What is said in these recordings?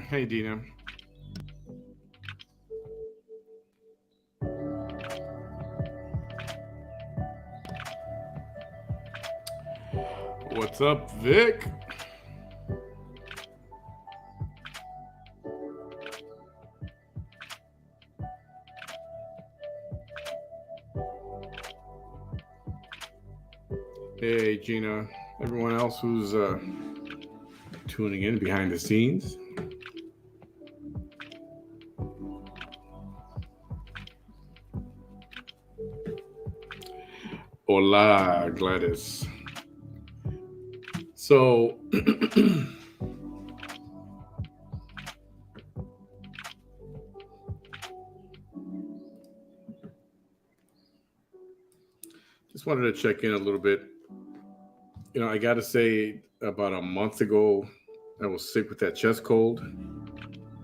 Hey, Dina. What's up, Vic? Hey, Gina. Everyone else who's tuning in behind the scenes. Hola, Gladys. So, just wanted to check in a little bit. I got to say, about a month ago, I was sick with that chest cold.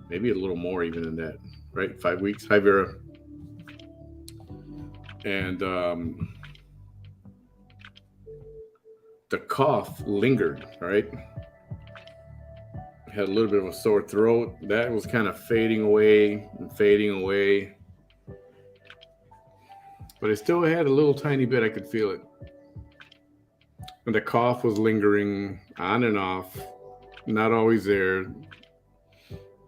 Maybe a little more even than that, right? 5 weeks. Hi, Vera. And the cough lingered, right? Had a little bit of a sore throat. That was kind of fading away and fading away. But I still had a little tiny bit. I could feel it. And the cough was lingering on and off, not always there.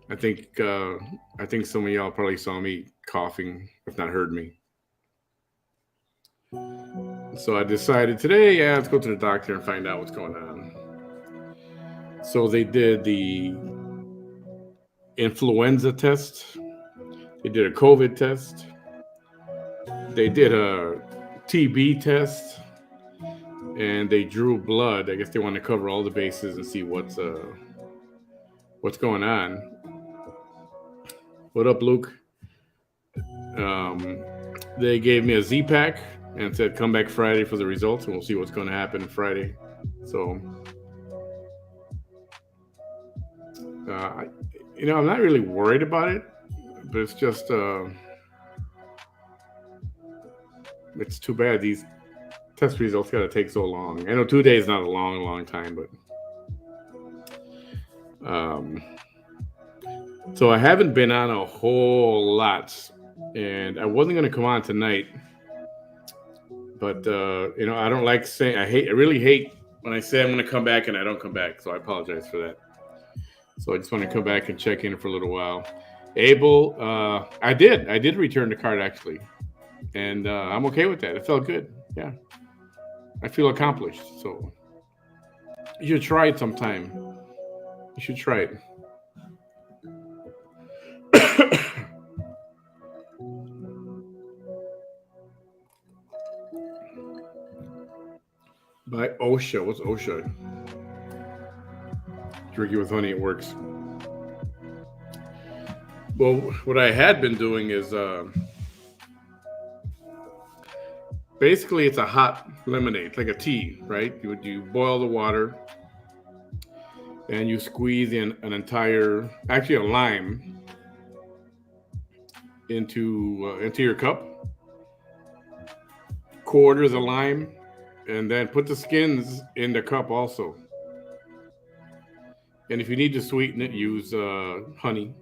I think some of y'all probably saw me coughing, if not heard me. So I decided today, yeah, let's go to the doctor and find out what's going on. So they did the influenza test. They did a COVID test. They did a TB test. And they drew blood. I guess they want to cover all the bases and see what's going on. What up, Luke? They gave me a Z-Pack and said come back Friday for the results, and we'll see what's going to happen Friday. So, I'm not really worried about it, but it's just it's too bad these test results got to take so long. I know 2 days is not a long time, but so I haven't been on a whole lot, and I wasn't going to come on tonight, but I don't like saying I really hate when I say I'm going to come back and I don't come back, so I apologize for that. So I just want to come back and check in for a little while. Abel, I did return the card actually, and I'm okay with that. It felt good. Yeah, I feel accomplished. So you should try it sometime. You should try it. By OSHA. What's OSHA? Drinking with honey, it works. Well, what I had been doing is basically it's a hot lemonade, like a tea, right? You boil the water and you squeeze in actually a lime into your cup, quarters a lime, and then put the skins in the cup also. And if you need to sweeten it, use honey.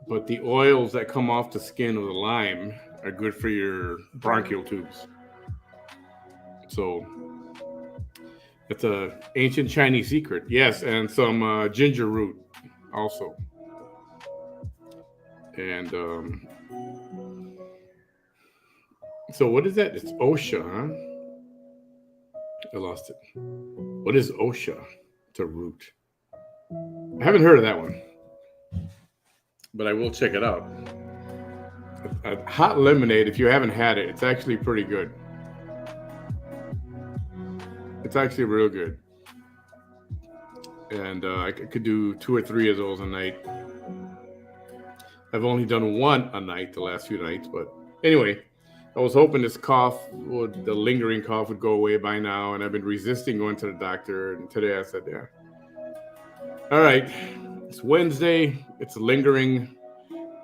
But the oils that come off the skin of the lime are good for your bronchial tubes. So it's a ancient Chinese secret. Yes, and some ginger root also. And so what is that? It's OSHA, huh? I lost it. What is OSHA? It's a root. I haven't heard of that one, but I will check it out. A hot lemonade, if you haven't had it, it's actually pretty good. It's actually real good. And I could do 2 or 3 of those a night. I've only done one a night the last few nights, but anyway, I was hoping this the lingering cough would go away by now, and I've been resisting going to the doctor, and today I said, yeah. All right, it's Wednesday, it's lingering.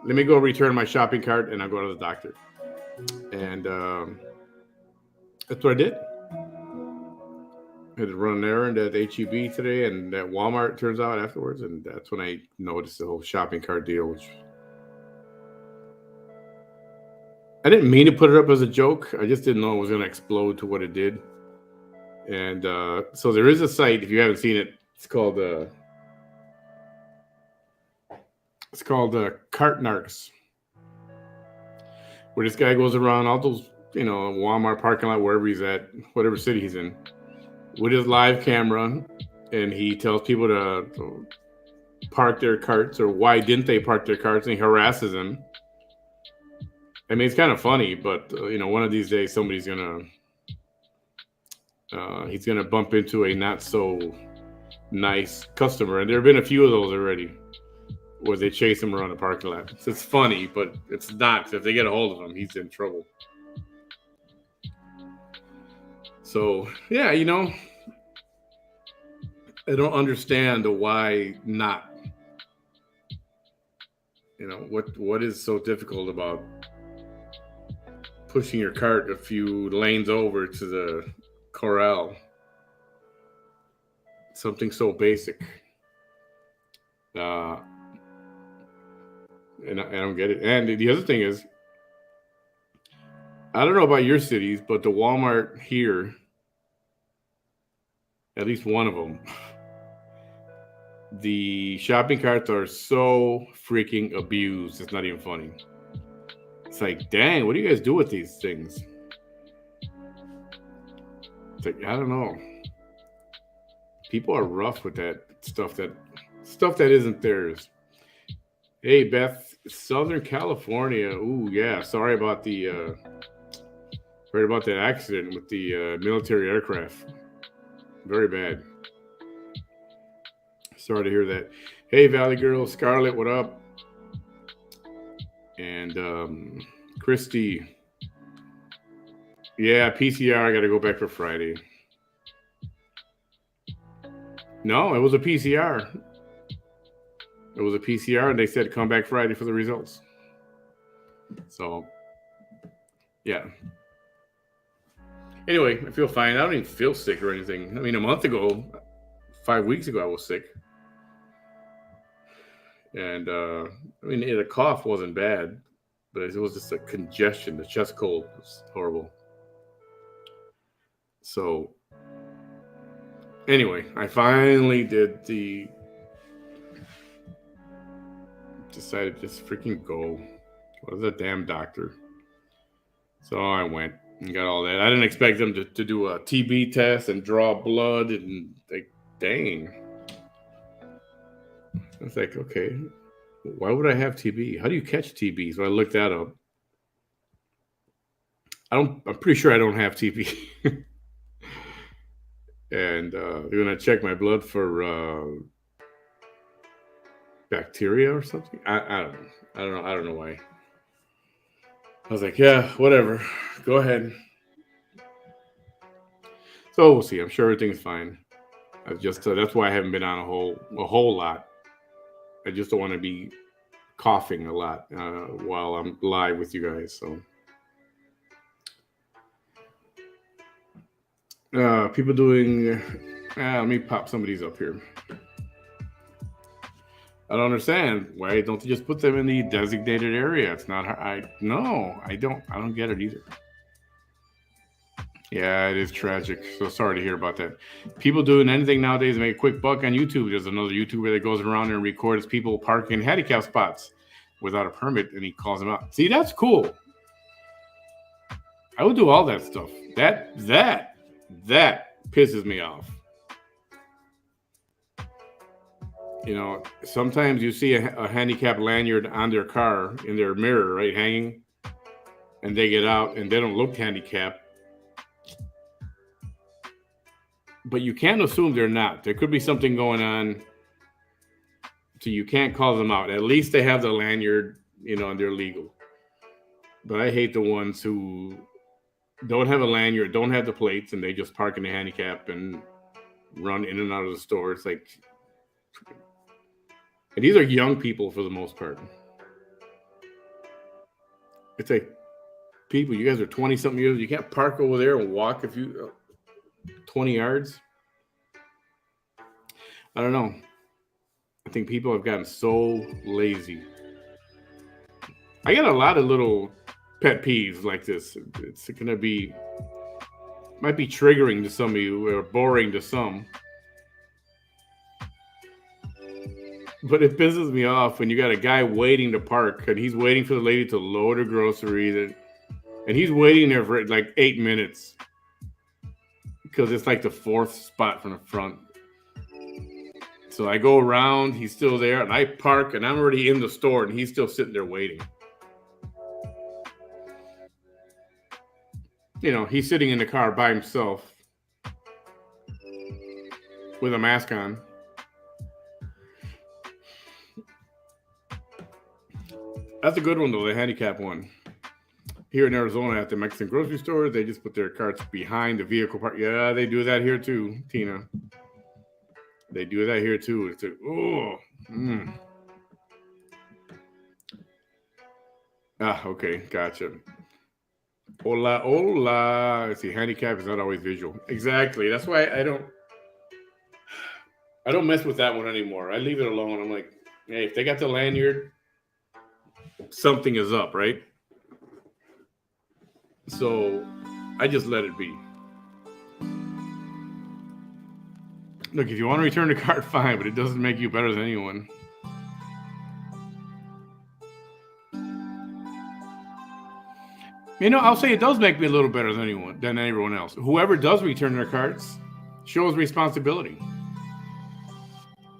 Let me go return my shopping cart, and I'll go to the doctor. And that's what I did. I had to run an errand at HEB today and at Walmart, turns out, afterwards. And that's when I noticed the whole shopping cart deal, which I didn't mean to put it up as a joke. I just didn't know it was going to explode to what it did. And so there is a site, if you haven't seen it, it's called Cartnarks, where this guy goes around all those, Walmart parking lot, wherever he's at, whatever city he's in, with his live camera, and he tells people to park their carts, or why didn't they park their carts, and he harasses them. I mean, it's kind of funny, but one of these days somebody's he's gonna bump into a not so nice customer, and there have been a few of those already, where they chase him around the parking lot. It's funny, but it's not. If they get a hold of him, he's in trouble. So yeah, I don't understand the why not. What is so difficult about pushing your cart a few lanes over to the corral? Something so basic. And I don't get it. And the other thing is, I don't know about your cities, but the Walmart here, at least one of them, the shopping carts are so freaking abused. It's not even funny. It's like, dang, what do you guys do with these things? It's like, I don't know. People are rough with that stuff that isn't theirs. Hey, Beth, Southern California. Ooh, yeah. Sorry about that accident with the military aircraft. Very bad. Sorry to hear that. Hey, Valley Girl, Scarlett, what up? And Christy. Yeah, PCR. I got to go back for Friday. No, it was a PCR. It was a PCR, and they said come back Friday for the results. So, yeah. Anyway, I feel fine. I don't even feel sick or anything. I mean, a month ago, 5 weeks ago, I was sick. And, the cough wasn't bad, but it was just a congestion. The chest cold was horrible. So, anyway, I finally decided to just freaking go. What was a damn doctor? So I went and got all that. I didn't expect them to do a TB test and draw blood, and like, dang. I was like, okay, why would I have TB? How do you catch TB? So I looked that up. I'm pretty sure I don't have TB. And they're gonna check my blood for bacteria or something. I don't know why. I was like, yeah, whatever. Go ahead. So we'll see. I'm sure everything's fine. I just that's why I haven't been on a whole lot. I just don't want to be coughing a lot while I'm live with you guys. So people doing. Let me pop some of these up here. I don't understand. Why don't you just put them in the designated area? It's not. I don't get it either. Yeah, it is tragic. So sorry to hear about that. People doing anything nowadays to make a quick buck on YouTube. There's another YouTuber that goes around and records people parking handicap spots without a permit, and he calls them out. See, that's cool. I would do all that stuff. That pisses me off. Sometimes you see a handicap lanyard on their car in their mirror, right, hanging, and they get out and they don't look handicapped. But you can't assume they're not. There could be something going on, so you can't call them out. At least they have the lanyard, and they're legal. But I hate the ones who don't have a lanyard, don't have the plates, and they just park in the handicap and run in and out of the store. It's like, and these are young people for the most part. It's like, people, you guys are 20-something years. You can't park over there and walk 20 yards. I don't know. I think people have gotten so lazy. I got a lot of little pet peeves like this. It's going to be, might be triggering to some of you or boring to some. But it pisses me off when you got a guy waiting to park and he's waiting for the lady to load her groceries, and he's waiting there for like 8 minutes because it's like the fourth spot from the front. So I go around, he's still there, and I park, and I'm already in the store, and he's still sitting there waiting. He's sitting in the car by himself with a mask on. That's a good one, though, the handicap one. Here in Arizona at the Mexican grocery store, they just put their carts behind the vehicle park. Yeah, they do that here too, Tina. They do that here too. It's like, okay, gotcha. Hola, hola. See, handicap is not always visual. Exactly. That's why I don't mess with that one anymore. I leave it alone. I'm like, hey, if they got the lanyard, something is up, right? So I just let it be. Look, if you want to return the card, fine, but it doesn't make you better than anyone. I'll say it does make me a little better than everyone else. Whoever does return their cards shows responsibility.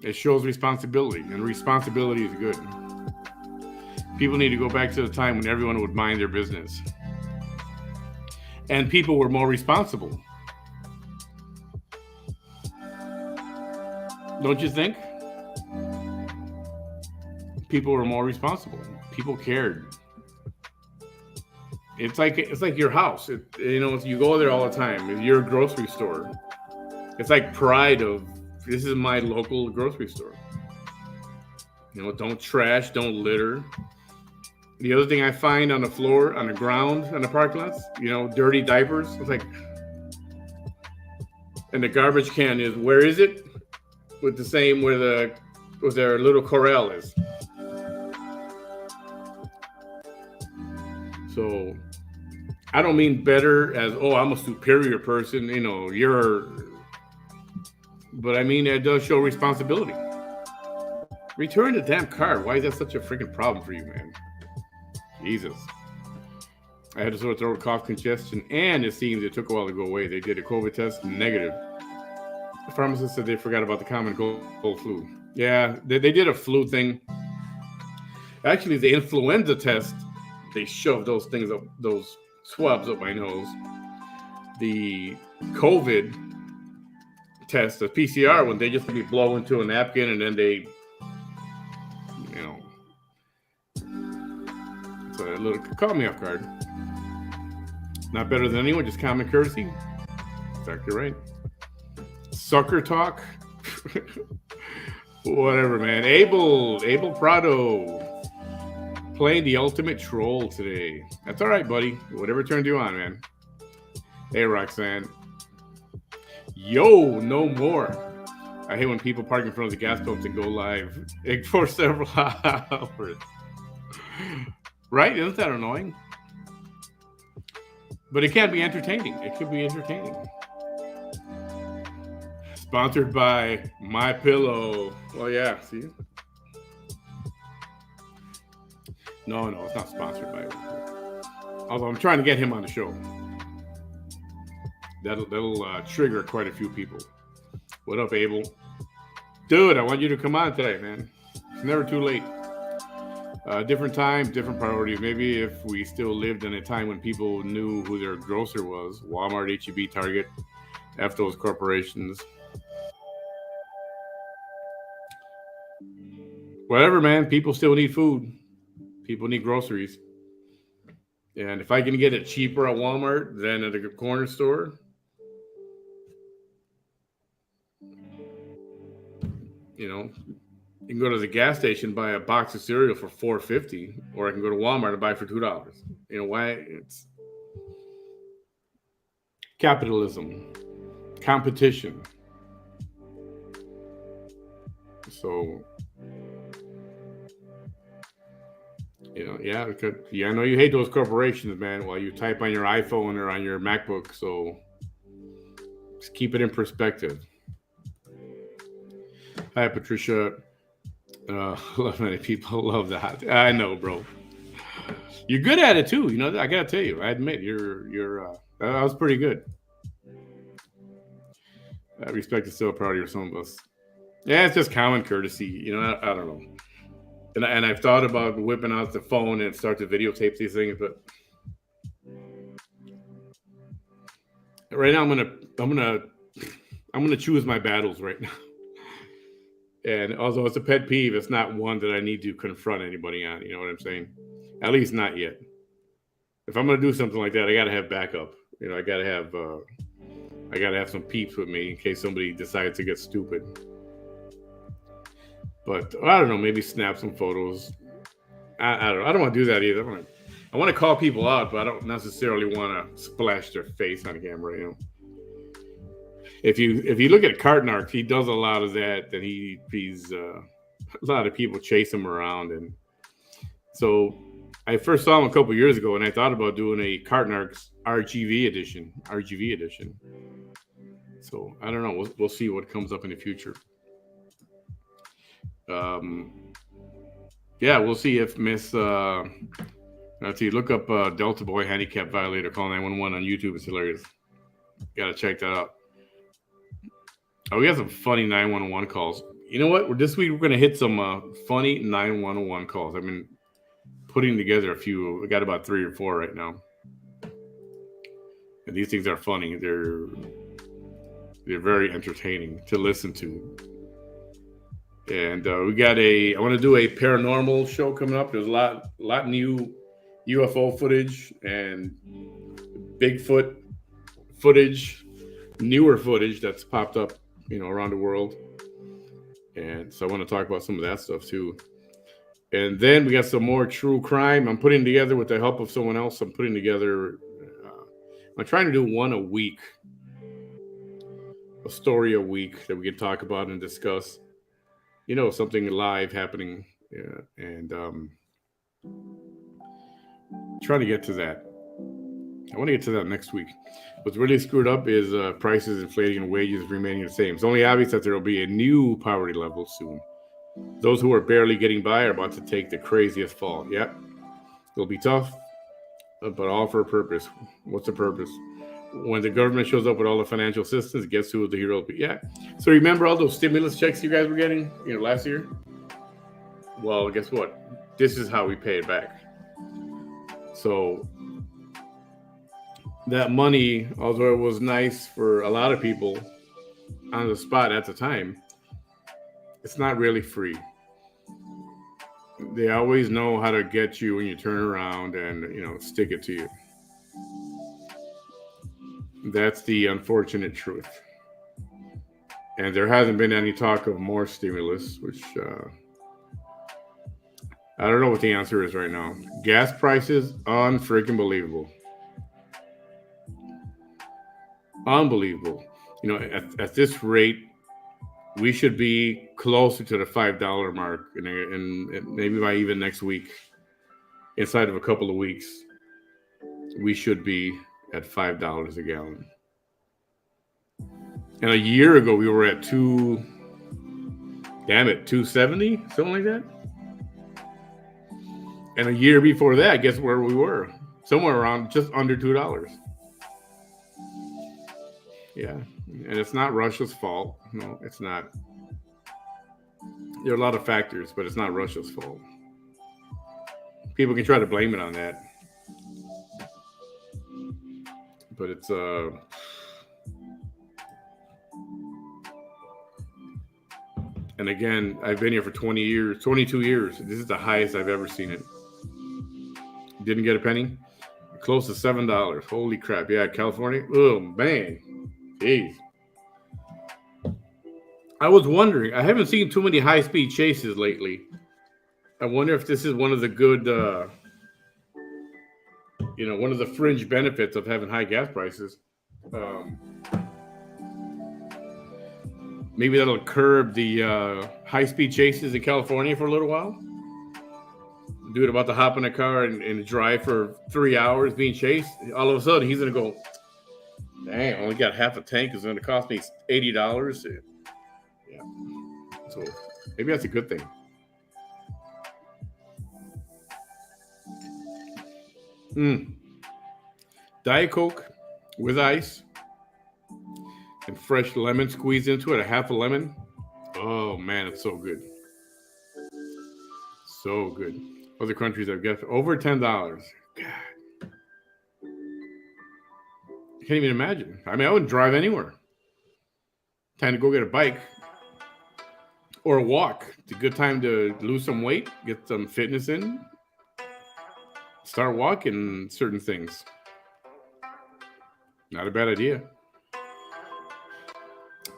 It shows responsibility, and responsibility is good. People need to go back to the time when everyone would mind their business. And people were more responsible. Don't you think? People were more responsible. People cared. It's like your house. You go there all the time. If you're a grocery store, it's like pride of, this is my local grocery store. Don't trash, don't litter. The other thing I find on the floor, on the ground, on the parking lots, dirty diapers. It's like, and the garbage can is, where is it? With the same where their little corral is. So I don't mean better as, I'm a superior person, but I mean, it does show responsibility. Return the damn card. Why is that such a freaking problem for you, man? Jesus. I had a sore throat, cough, congestion, and it seems it took a while to go away. They did a COVID test, negative. The pharmacist said they forgot about the common cold flu. Yeah, they did a flu thing. Actually, the influenza test, they shoved those things up, those swabs up my nose. The COVID test, the PCR one, they just let me blow into a napkin, and then they, so a little, caught me off guard. Not better than anyone, just common courtesy. Exactly right. Sucker talk. Whatever, man. Abel Prado playing the ultimate troll today. That's all right, buddy. Whatever turned you on, man. Hey, Roxanne. Yo, no more. I hate when people park in front of the gas pumps and go live for several hours. Right? Isn't that annoying? But it can be entertaining. It could be entertaining. Sponsored by My Pillow. Well, yeah, see? No, it's not sponsored by it. Although I'm trying to get him on the show. That'll trigger quite a few people. What up, Abel? Dude, I want you to come on today, man. It's never too late. Different times, different priorities. Maybe if we still lived in a time when people knew who their grocer was, Walmart, H-E-B, Target, F those corporations. Whatever, man. People still need food. People need groceries. And if I can get it cheaper at Walmart than at a corner store, you know, you can go to the gas station, buy a box of cereal for $4.50, or I can go to Walmart and buy it for $2. You know why? It's capitalism, competition. So, yeah, I know you hate those corporations, man, while you type on your iPhone or on your MacBook. So just keep it in perspective. Hi, Patricia. Many people love that. I know, bro. You're good at it too. I gotta tell you. I admit, that was pretty good. Respect is still a priority for some of us. Yeah, it's just common courtesy. I don't know. And I've thought about whipping out the phone and start to videotape these things, but right now I'm gonna choose my battles right now. And although it's a pet peeve, it's not one that I need to confront anybody on. You know what I'm saying? At least not yet. If I'm gonna do something like that, I gotta have backup. I gotta have some peeps with me in case somebody decides to get stupid. But I don't know, maybe snap some photos. I don't want to do that either. I want to call people out, but I don't necessarily want to splash their face on camera. If you look at Cartnark, he does a lot of that. And he's a lot of people chase him around, and so I first saw him a couple years ago, and I thought about doing a Cartnark's RGB edition. So I don't know. We'll see what comes up in the future. Yeah, we'll see if Miss. Let's see. Look up Delta Boy Handicap Violator. Call 911 on YouTube. It's hilarious. Gotta check that out. Oh, we got some funny 911 calls. You know what? This week we're gonna hit some funny 911 calls. I've been putting together a few. We got about 3 or 4 right now, and these things are funny. They're very entertaining to listen to. And I want to do a paranormal show coming up. There's a lot new UFO footage and Bigfoot footage, newer footage that's popped up, around the world. And so I want to talk about some of that stuff too. And then we got some more true crime. I'm putting together with the help of someone else. I'm trying to do one a week, a story a week that we can talk about and discuss. Something live happening, and trying to get to that. I want to get to that next week. What's really screwed up is prices inflating and wages remaining the same. It's only obvious that there will be a new poverty level soon. Those who are barely getting by are about to take the craziest fall. Yep, it'll be tough, but all for a purpose. What's the purpose? When the government shows up with all the financial assistance, guess who the hero will be? Yeah. So remember all those stimulus checks you guys were getting, last year? Well, guess what? This is how we pay it back. So that money, although it was nice for a lot of people on the spot at the time, it's not really free. They always know how to get you when you turn around and, stick it to you. That's the unfortunate truth. And there hasn't been any talk of more stimulus, which I don't know what the answer is right now. Gas prices, unfreaking believable. Unbelievable. At this rate, we should be closer to the $5 mark, and maybe by even next week, inside of a couple of weeks, we should be at $5 a gallon. And a year ago, we were at $2.70, something like that. And a year before that, guess where we were? Somewhere around just under $2. Yeah, and it's not Russia's fault. No, it's not. There are a lot of factors, but it's not Russia's fault. People can try to blame it on that, but it's and again, I've been here for 20 years, 22 years. This is the highest I've ever seen it. Didn't get a penny. Close to $7. Holy crap! Yeah, California. Oh man, jeez. I was wondering. I haven't seen too many high-speed chases lately. I wonder if this is one of the good, one of the fringe benefits of having high gas prices. Um, Maybe that'll curb the high-speed chases in California for a little while. Dude about to hop in a car and drive for 3 hours being chased. All of a sudden, he's going to go, dang, I only got half a tank. It's going to cost me $80. Yeah. So maybe that's a good thing. Diet Coke with ice and fresh lemon squeezed into it, a half a lemon. Oh man, it's so good. So good. Other countries I've got over $10. God. I can't even imagine. I mean, I wouldn't drive anywhere. Time to go get a bike or a walk. It's a good time to lose some weight, get some fitness in, start walking certain things. Not a bad idea.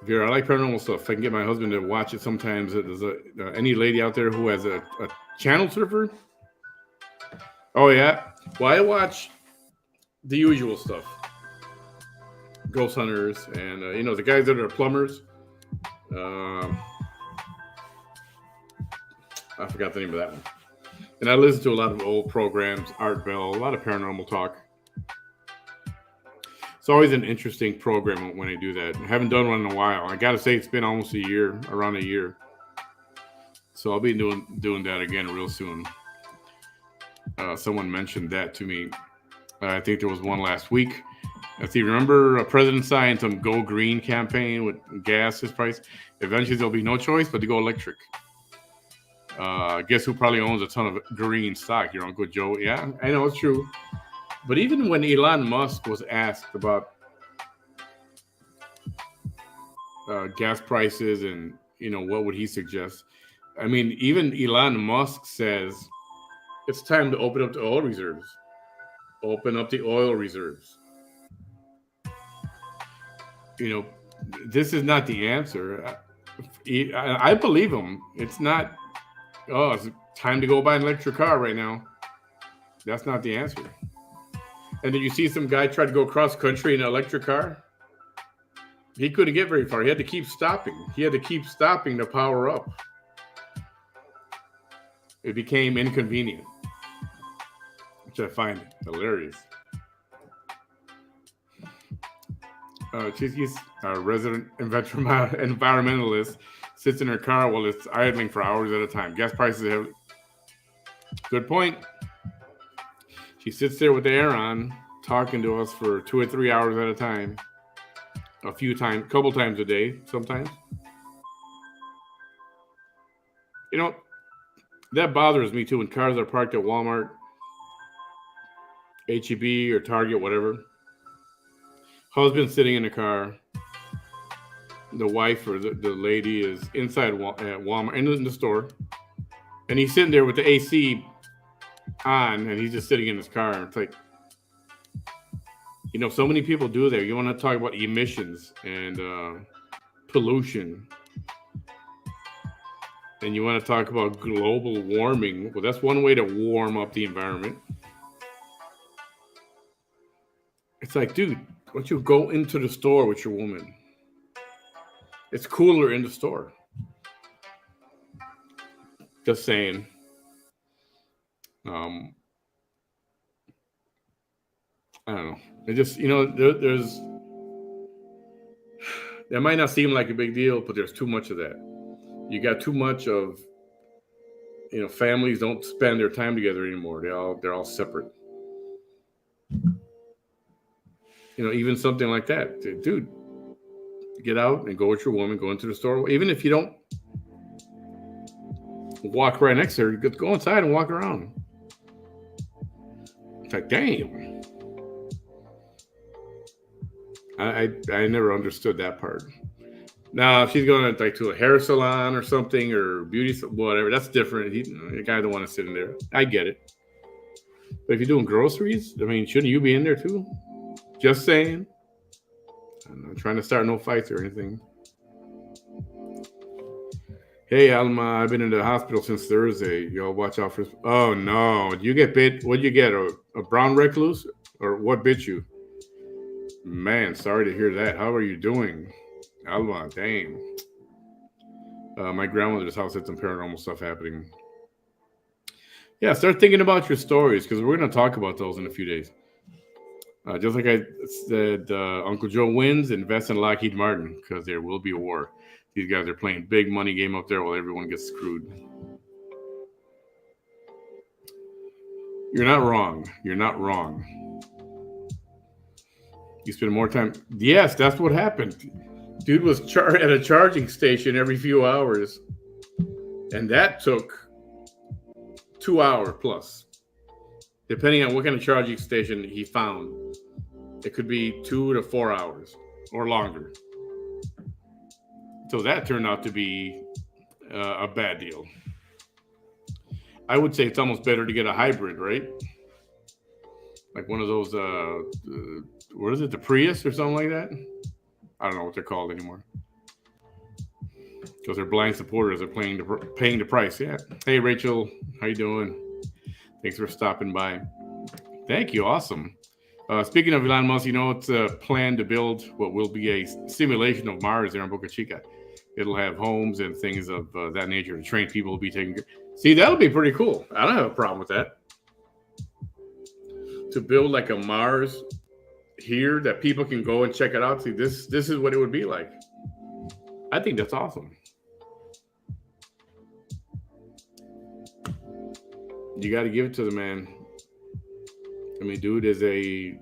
Vera, I like paranormal stuff. If I can get my husband to watch it sometimes. There's any lady out there who has a channel surfer? Oh, yeah. Well, I watch the usual stuff. Ghost hunters and, the guys that are plumbers. I forgot the name of that one. And I listen to a lot of old programs, Art Bell, a lot of paranormal talk. It's always an interesting program when I do that. I haven't done one in a while. I got to say, it's been almost a year, around a year. So I'll be doing that again real soon. Someone mentioned that to me. I think there was one last week. If you remember, President signed some Go Green campaign with gas price. Eventually, there'll be no choice but to go electric. Guess who probably owns a ton of green stock? Your Uncle Joe. Yeah, I know, it's true. But even when Elon Musk was asked about gas prices and, what would he suggest? I mean, even Elon Musk says it's time to open up the oil reserves. Open up the oil reserves. This is not the answer. I believe him. It's not, it's time to go buy an electric car right now. That's not the answer. And then you see some guy try to go cross country in an electric car. He couldn't get very far. He had to keep stopping. To power up. It became inconvenient, which I find hilarious. Chiski's a resident environmentalist, sits in her car while it's idling for hours at a time. Gas prices have... Good point. She sits there with the air on, talking to us for 2 or 3 hours at a time. Couple times a day, sometimes. That bothers me too when cars are parked at Walmart, H-E-B, or Target, whatever. Husband sitting in the car. The wife or the lady is inside at Walmart, in the store. And he's sitting there with the AC on, and he's just sitting in his car. It's like, so many people do that. You want to talk about emissions and pollution. And you want to talk about global warming. Well, that's one way to warm up the environment. It's like, dude, why don't you go into the store with your woman? It's cooler in the store. Just saying. I don't know. It just, there's... That might not seem like a big deal, but there's too much of that. You got too much of, families don't spend their time together anymore. They're all separate. Even something like that, dude. Get out and go with your woman. Go into the store. Even if you don't walk right next to her, go inside and walk around. It's like, damn. I never understood that part. Now, if she's going to a hair salon or something or beauty, whatever, that's different. The guy don't want to sit in there. I get it. But if you're doing groceries, I mean, shouldn't you be in there too? Just saying. I'm not trying to start no fights or anything. Hey, Alma, I've been in the hospital since Thursday. Y'all watch out for... Oh, no. Did you get bit? What did you get? A brown recluse? Or what bit you? Man, sorry to hear that. How are you doing? Alma, dang. My grandmother's house had some paranormal stuff happening. Yeah, start thinking about your stories because we're going to talk about those in a few days. Just like I said, Uncle Joe wins, invest in Lockheed Martin because there will be a war. These guys are playing big money game up there while everyone gets screwed. You're not wrong. You're not wrong. You spend more time. Yes, that's what happened. Dude was at a charging station every few hours. And that took 2 hours plus. Depending on what kind of charging station he found. It could be 2 to 4 hours or longer. So that turned out to be a bad deal. I would say it's almost better to get a hybrid, right? Like one of those, what is it, the Prius or something like that? I don't know what they're called anymore. Because they're blind supporters. They're paying the price. Yeah. Hey, Rachel. How you doing? Thanks for stopping by. Thank you. Awesome. Speaking of Elon Musk, it's a plan to build what will be a simulation of Mars there in Boca Chica. It'll have homes and things of that nature to train people to be taken care. See, that'll be pretty cool. I don't have a problem with that. To build like a Mars here that people can go and check it out. See, this is what it would be like. I think that's awesome. You got to give it to the man. I mean, dude is a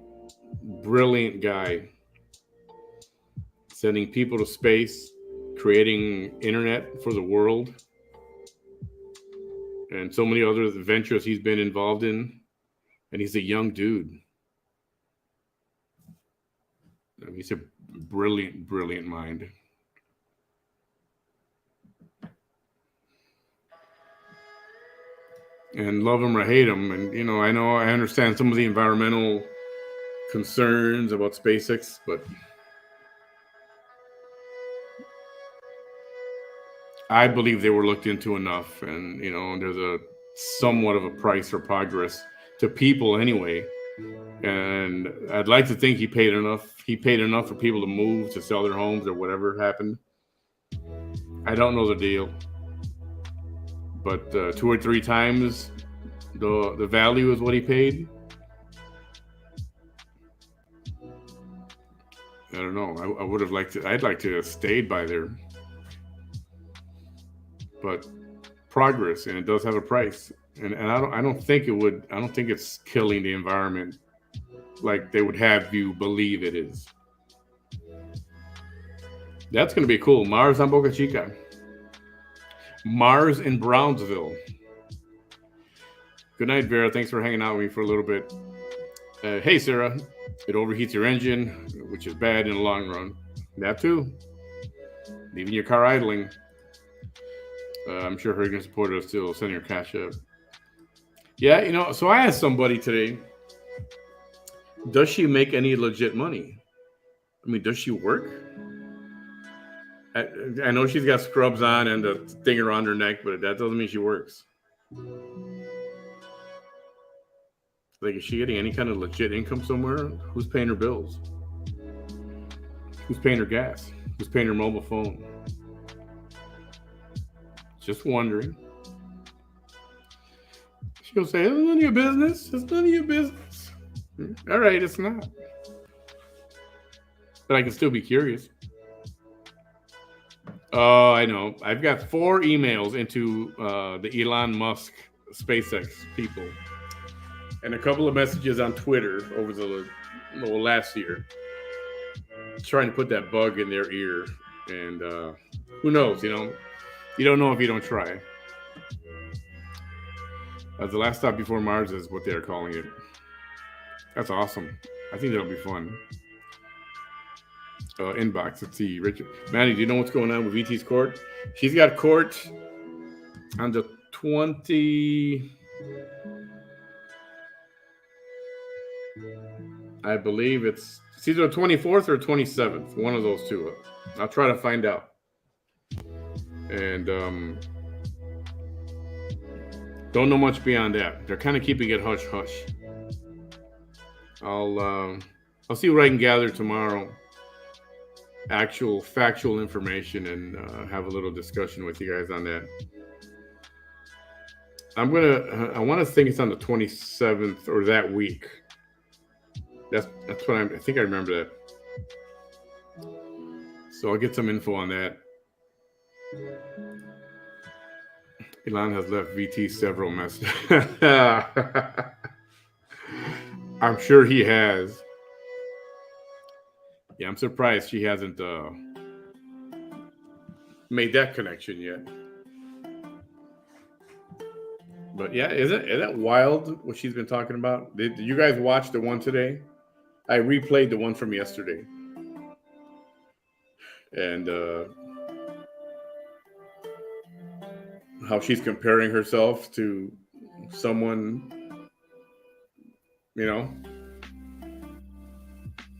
brilliant guy. Sending people to space, creating internet for the world, and so many other ventures he's been involved in. And he's a young dude. I mean, he's a brilliant, brilliant mind. And love him or hate him. And, I understand some of the environmental concerns about SpaceX, but I believe they were looked into enough. And, there's a somewhat of a price for progress to people anyway. And I'd like to think he paid enough. He paid enough for people to move, to sell their homes or whatever happened. I don't know the deal. But 2 or 3 times the value is what he paid. I don't know. I would have liked to. I'd like to have stayed by there. But progress, and it does have a price. And I don't think it would. I don't think it's killing the environment like they would have you believe it is. That's going to be cool. Mars on Boca Chica. Mars in Brownsville. Good night, Vera. Thanks for hanging out with me for a little bit. Hey, Sarah. It overheats your engine, which is bad in the long run. That too. Leaving your car idling. I'm sure Hurricane supporters still sending your cash up. Yeah, so I asked somebody today, does she make any legit money? I mean, does she work? I know she's got scrubs on and a thing around her neck, but that doesn't mean she works. Like, is she getting any kind of legit income somewhere? Who's paying her bills? Who's paying her gas? Who's paying her mobile phone? Just wondering. She'll say, it's none of your business. It's none of your business. All right, it's not. But I can still be curious. Oh, I know. I've got 4 emails into the Elon Musk SpaceX people. And a couple of messages on Twitter over the last year. trying to put that bug in their ear, and who knows? You don't know if you don't try. The last stop before Mars is what they're calling it. That's awesome. I think that'll be fun. Inbox. Let's see, Richard. Manny, do you know what's going on with VT's court? She's got court on the 20. I believe it's either the 24th or 27th. One of those two. I'll try to find out. And don't know much beyond that. They're kind of keeping it hush hush. I'll see what I can gather tomorrow. Actual factual information, and have a little discussion with you guys on that. I want to think it's on the 27th or that week. That's what I think I remember that. So I'll get some info on that. Elon has left VT several messages. I'm sure he has. Yeah, I'm surprised she hasn't made that connection yet. But yeah, is that wild what she's been talking about? Did you guys watch the one today? I replayed the one from yesterday. And how she's comparing herself to someone,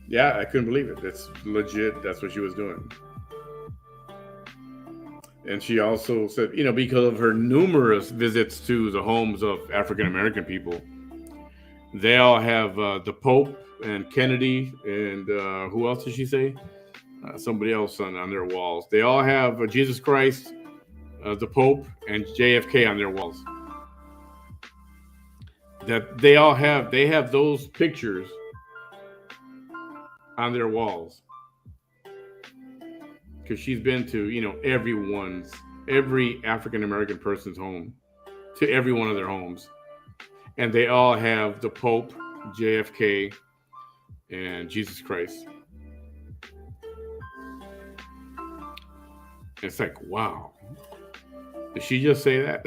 Yeah, I couldn't believe it. It's legit. That's what she was doing. And she also said, because of her numerous visits to the homes of African American people, they all have the Pope and Kennedy and who else did she say? Somebody else on their walls. They all have Jesus Christ, the Pope, and JFK on their walls. That they have those pictures on their walls. Because she's been to, every African American person's home, to every one of their homes. And they all have the Pope, JFK, and Jesus Christ. It's like, wow. Did she just say that?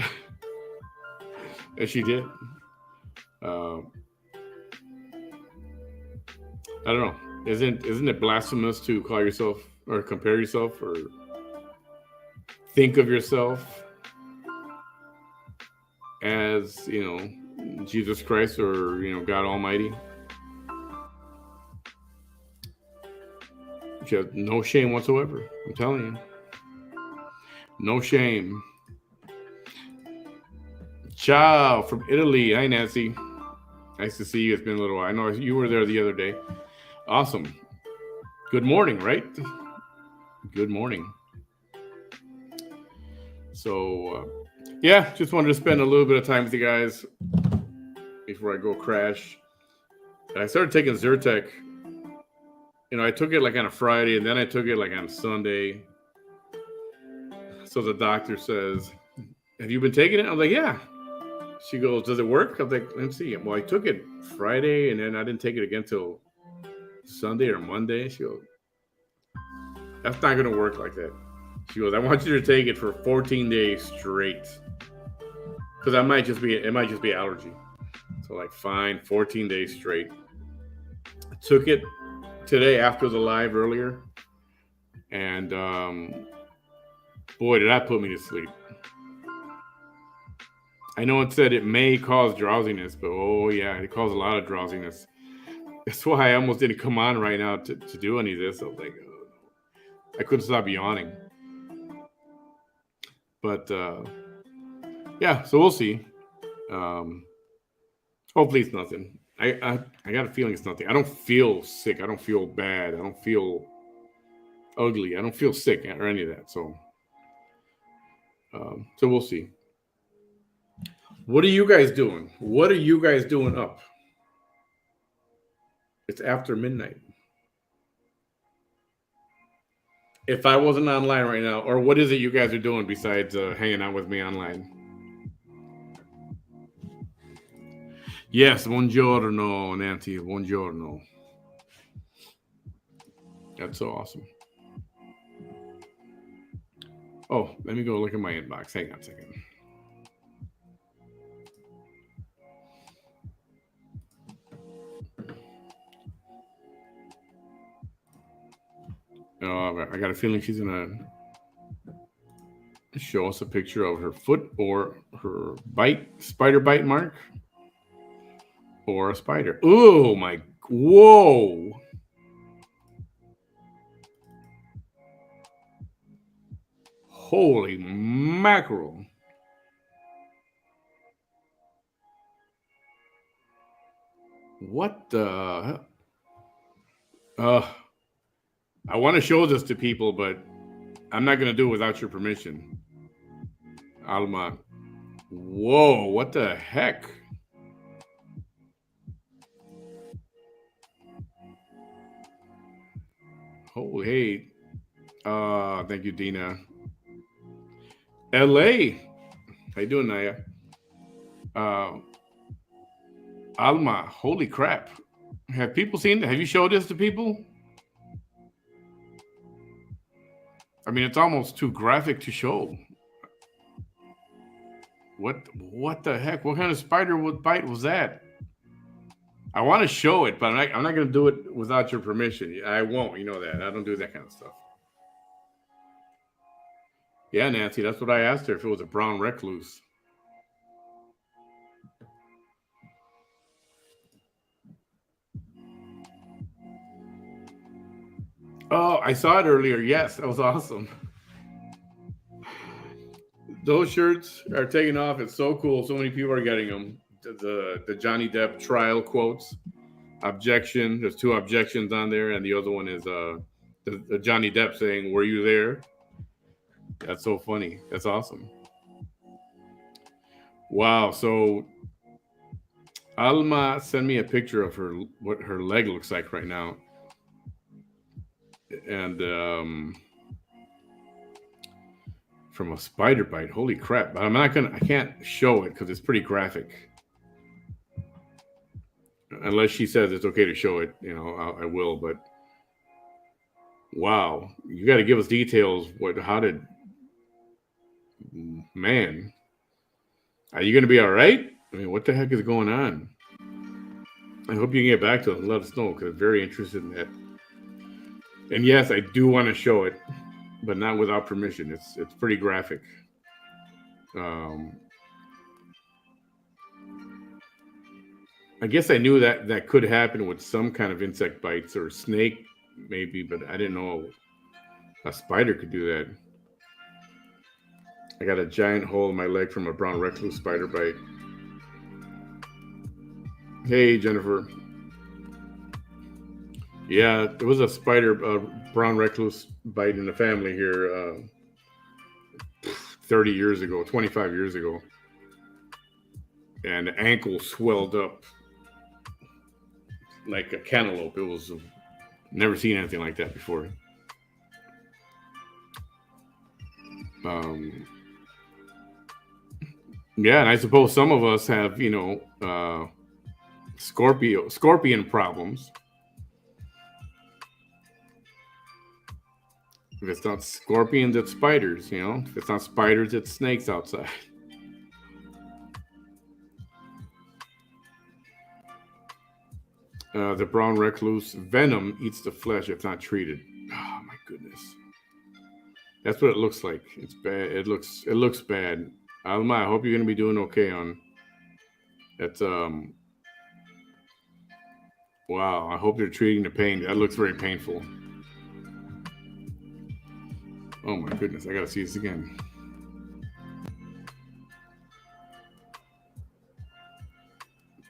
And she did. I don't know. Isn't it blasphemous to call yourself or compare yourself or think of yourself as, Jesus Christ or, God Almighty? She has no shame whatsoever. I'm telling you. No shame. Ciao from Italy. Hi, Nancy. Nice to see you. It's been a little while. I know you were there the other day. Awesome. Good morning, right? Good morning. So, just wanted to spend a little bit of time with you guys before I go crash. I started taking Zyrtec. I took it like on a Friday, and then I took it like on Sunday. So the doctor says, "Have you been taking it?" I'm like, "Yeah." She goes, "Does it work?" I'm like, "Let's see." Well, I took it Friday, and then I didn't take it again till Sunday or Monday. She goes, "That's not going to work like that." She goes, "I want you to take it for 14 days straight, because it might just be allergy." So like, fine, 14 days straight. I took it today after the live earlier, and boy, did that put me to sleep. I know it said it may cause drowsiness, but oh yeah, it caused a lot of drowsiness. That's why I almost didn't come on right now to do any of this. I was like, I couldn't stop yawning. But so we'll see. Hopefully it's nothing. I got a feeling it's nothing. I don't feel sick. I don't feel bad. I don't feel ugly. I don't feel sick or any of that. So we'll see. What are you guys doing? What are you guys doing up? It's after midnight. If I wasn't online right now, or what is it you guys are doing besides hanging out with me online? Yes, buongiorno, Nancy. Buongiorno. That's so awesome. Oh, let me go look at my inbox. Hang on a second. I got a feeling she's gonna show us a picture of her foot or her spider bite mark, or a spider. Oh my! Whoa! Holy mackerel! What the? Uh, I want to show this to people, but I'm not gonna do it without your permission, Alma. Whoa! What the heck? Holy hey! Thank you, Dina. L.A. How you doing, Naya? Uh, Alma. Holy crap! Have people seen? Have you showed this to people? I mean, it's almost too graphic to show. What the heck? What kind of spider bite was that? I want to show it, but I'm not going to do it without your permission. I won't. You know that. I don't do that kind of stuff. Yeah, Nancy, that's what I asked her if it was a brown recluse. Oh, I saw it earlier. Yes, that was awesome. Those shirts are taking off. It's so cool. So many people are getting them. The Johnny Depp trial quotes. Objection. There's two objections on there, and the other one is the Johnny Depp saying, "Were you there?" That's so funny. That's awesome. Wow. So Alma sent me a picture of her what her leg looks like right now, and from a spider bite. Holy crap! But I'm not gonna. I can't show it because it's pretty graphic. Unless she says it's okay to show it, I will. But wow, you got to give us details. How did? Man, are you gonna be all right? I mean, what the heck is going on? I hope you can get back to us and let us know because I'm very interested in that. And yes, I do want to show it, but not without permission. It's pretty graphic. Um, I guess I knew that could happen with some kind of insect bites or snake, maybe, but I didn't know a spider could do that. I got a giant hole in my leg from a brown recluse spider bite. Hey, Jennifer. Yeah, there was a spider, brown recluse bite in the family here 30 years ago, 25 years ago. And the ankle swelled up like a cantaloupe. It was never seen anything like that before. Um, yeah, and I suppose some of us have, scorpion problems. If it's not scorpions, it's spiders. If it's not spiders, it's snakes outside. The brown recluse venom eats the flesh if not treated. Oh my goodness, that's what it looks like. It's bad. It looks bad. Alma, I hope you're gonna be doing okay on. That's Wow. I hope they're treating the pain. That looks very painful. Oh my goodness, I gotta see this again.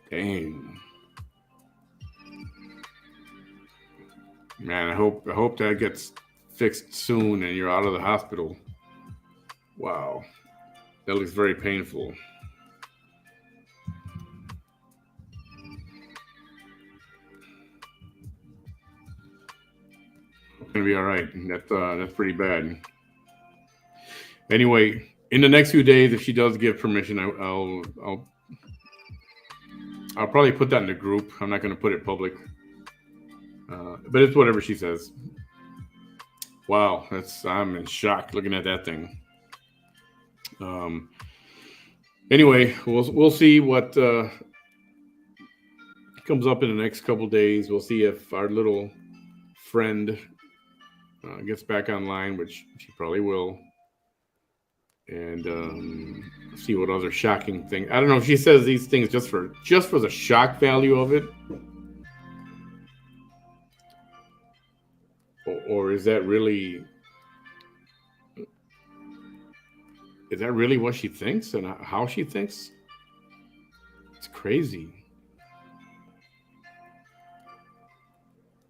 Dang. Man, I hope that gets fixed soon and you're out of the hospital. Wow. That looks very painful. It's gonna be all right. That's pretty bad. Anyway, in the next few days, if she does give permission, I'll probably put that in the group. I'm not gonna put it public, but it's whatever she says. Wow, I'm in shock looking at that thing. Um, anyway, we'll see what comes up in the next couple days. We'll see if our little friend gets back online, which she probably will, and see what other shocking thing. I don't know if she says these things just for the shock value of it, or is that really what she thinks and how she thinks? It's crazy.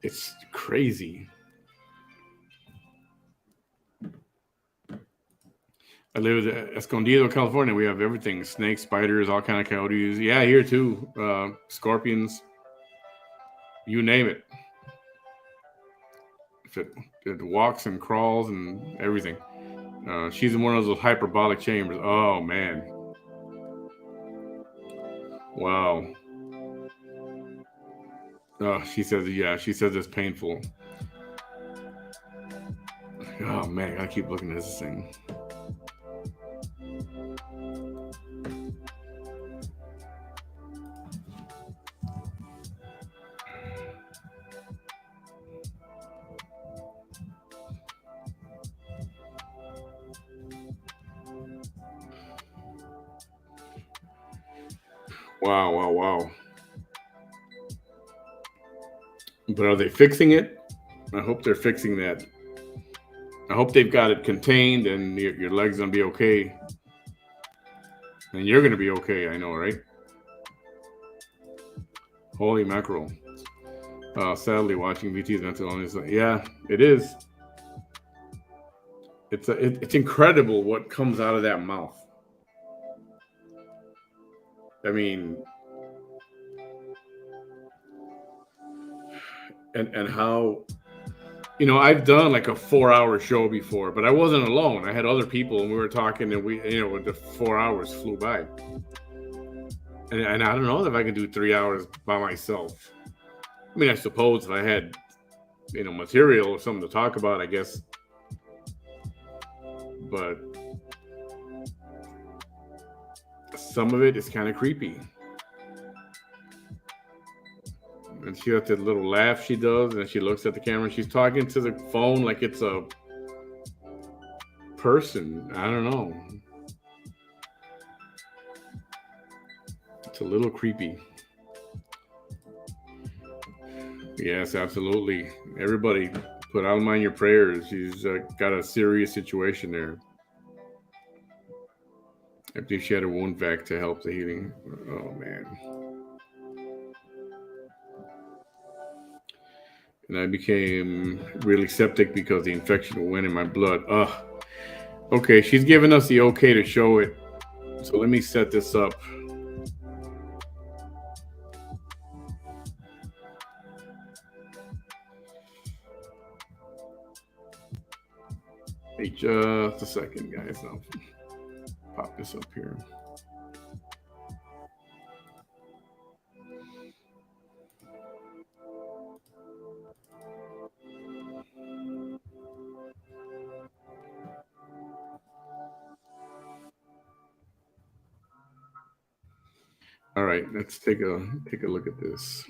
It's crazy. I live in Escondido, California. We have everything: snakes, spiders, all kind of coyotes. Yeah, here too. Scorpions, you name it. If it walks and crawls and everything. She's in one of those hyperbolic chambers. Oh man, wow. She says, yeah, she says it's painful. Oh man, I gotta keep looking at this thing. Wow, wow, wow. But are they fixing it? I hope they're fixing that. I hope they've got it contained and your leg's gonna be okay. And you're gonna be okay, I know, right? Holy mackerel. Sadly, watching VT's mental illness. Yeah, it is. It's incredible what comes out of that mouth. I mean, and how I've done like a 4 hour show before, but I wasn't alone. I had other people, and we were talking, and the 4 hours flew by. And I don't know if I can do 3 hours by myself. I mean, I suppose if I had material or something to talk about, I guess. But some of it is kind of creepy. And she got that little laugh she does, and she looks at the camera. She's talking to the phone like it's a person. I don't know. It's a little creepy. Yes, absolutely. Everybody, put Alma in your prayers. She's got a serious situation there. I think she had a wound vac to help the healing. Oh man. And I became really septic because the infection went in my blood. Ugh. Okay, she's giving us the okay to show it. So let me set this up. Hey, just a second, guys. I'll pop this up here. All right, let's take a look at this.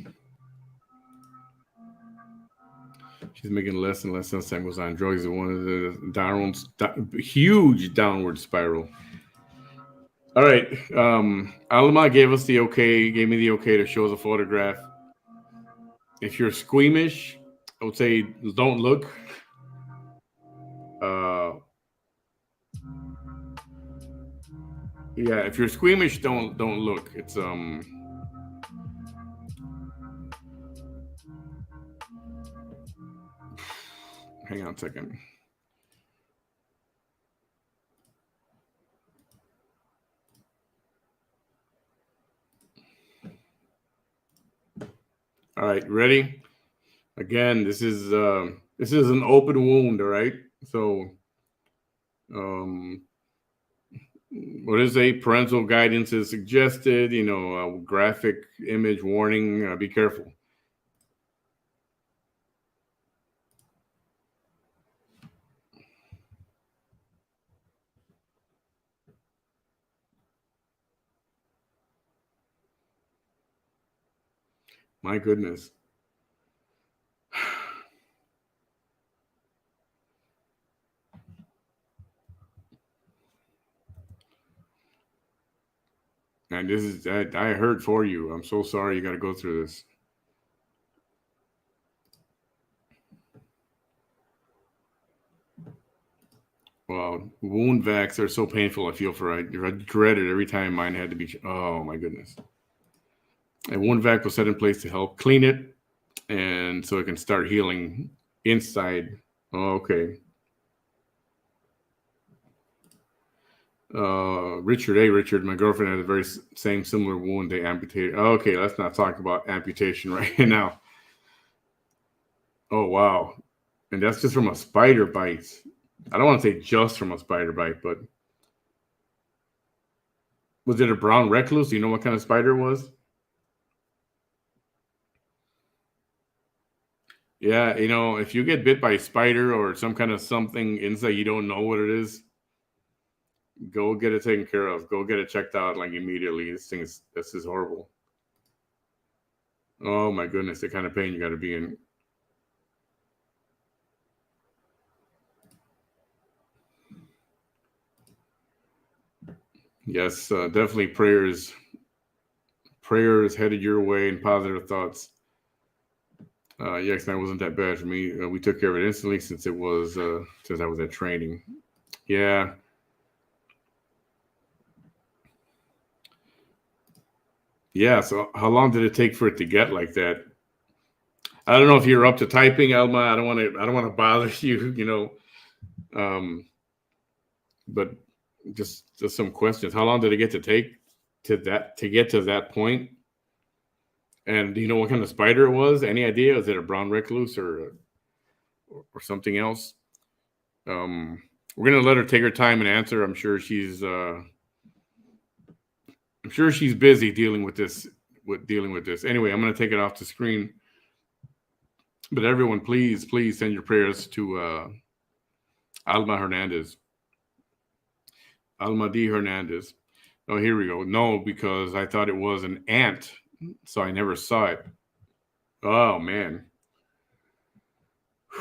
She's making less and less sense. Time goes on. Drugs are one of the huge downward spiral. All right, Alma gave us the okay. Gave me the okay to show the photograph. If you're squeamish, I would say don't look. Uh, yeah, if you're squeamish, don't look. It's Hang on a second. All right, ready? Again, this is an open wound. All right, so um, what is a parental guidance is suggested? A graphic image warning. Be careful. My goodness. And this is, I heard for you. I'm so sorry you got to go through this. Well, wound vacs are so painful. I feel for I dread it every time mine had to be. Oh my goodness! A wound vac was set in place to help clean it, and so it can start healing inside. Oh, okay. Richard, hey Richard, my girlfriend had a very same similar wound. They amputated. Okay, let's not talk about amputation right now. Oh wow, and that's just from a spider bite. I don't want to say just from a spider bite, but was it a brown recluse? Do you know what kind of spider it was? Yeah, if you get bit by a spider or some kind of something inside you don't know what it is, go get it taken care of. Go get it checked out like immediately. This is horrible. Oh my goodness, the kind of pain you got to be in. Yes, definitely prayers headed your way and positive thoughts. Yes, that wasn't that bad for me. We took care of it instantly since it was since I was at training. Yeah. Yeah. So how long did it take for it to get like that? I don't know if you're up to typing, Alma. I don't want to bother you, but just some questions. How long did it get to take to get to that point? And do you know what kind of spider it was? Any idea? Is it a brown recluse or something else? We're gonna let her take her time and answer. I'm sure she's busy dealing with this. Anyway, I'm gonna take it off the screen. But everyone, please send your prayers to Alma Hernandez. Alma D. Hernandez. Oh, here we go. No, because I thought it was an ant, so I never saw it. Oh man.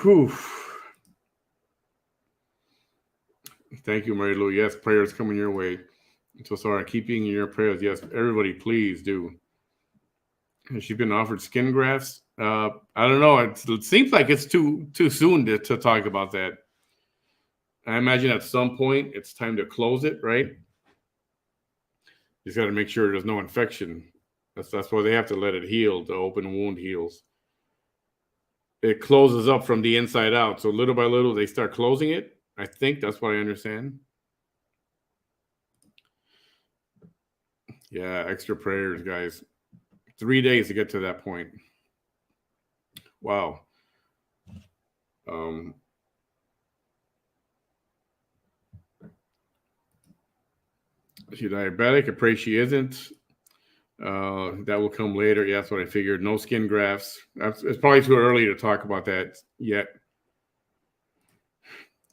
Whew. Thank you, Mary Lou. Yes, prayers coming your way. I'm so sorry. Keeping your prayers. Yes, everybody, please do. Has she been offered skin grafts? I don't know. It seems like it's too soon to talk about that. I imagine at some point it's time to close it, right? You just got to make sure there's no infection. That's why they have to let it heal. The open wound heals. It closes up from the inside out. So little by little, they start closing it. I think that's what I understand. Yeah, extra prayers, guys. 3 days to get to that point. Wow. She's diabetic. I pray she isn't. That will come later. Yeah, that's what I figured. No skin grafts. It's probably too early to talk about that yet.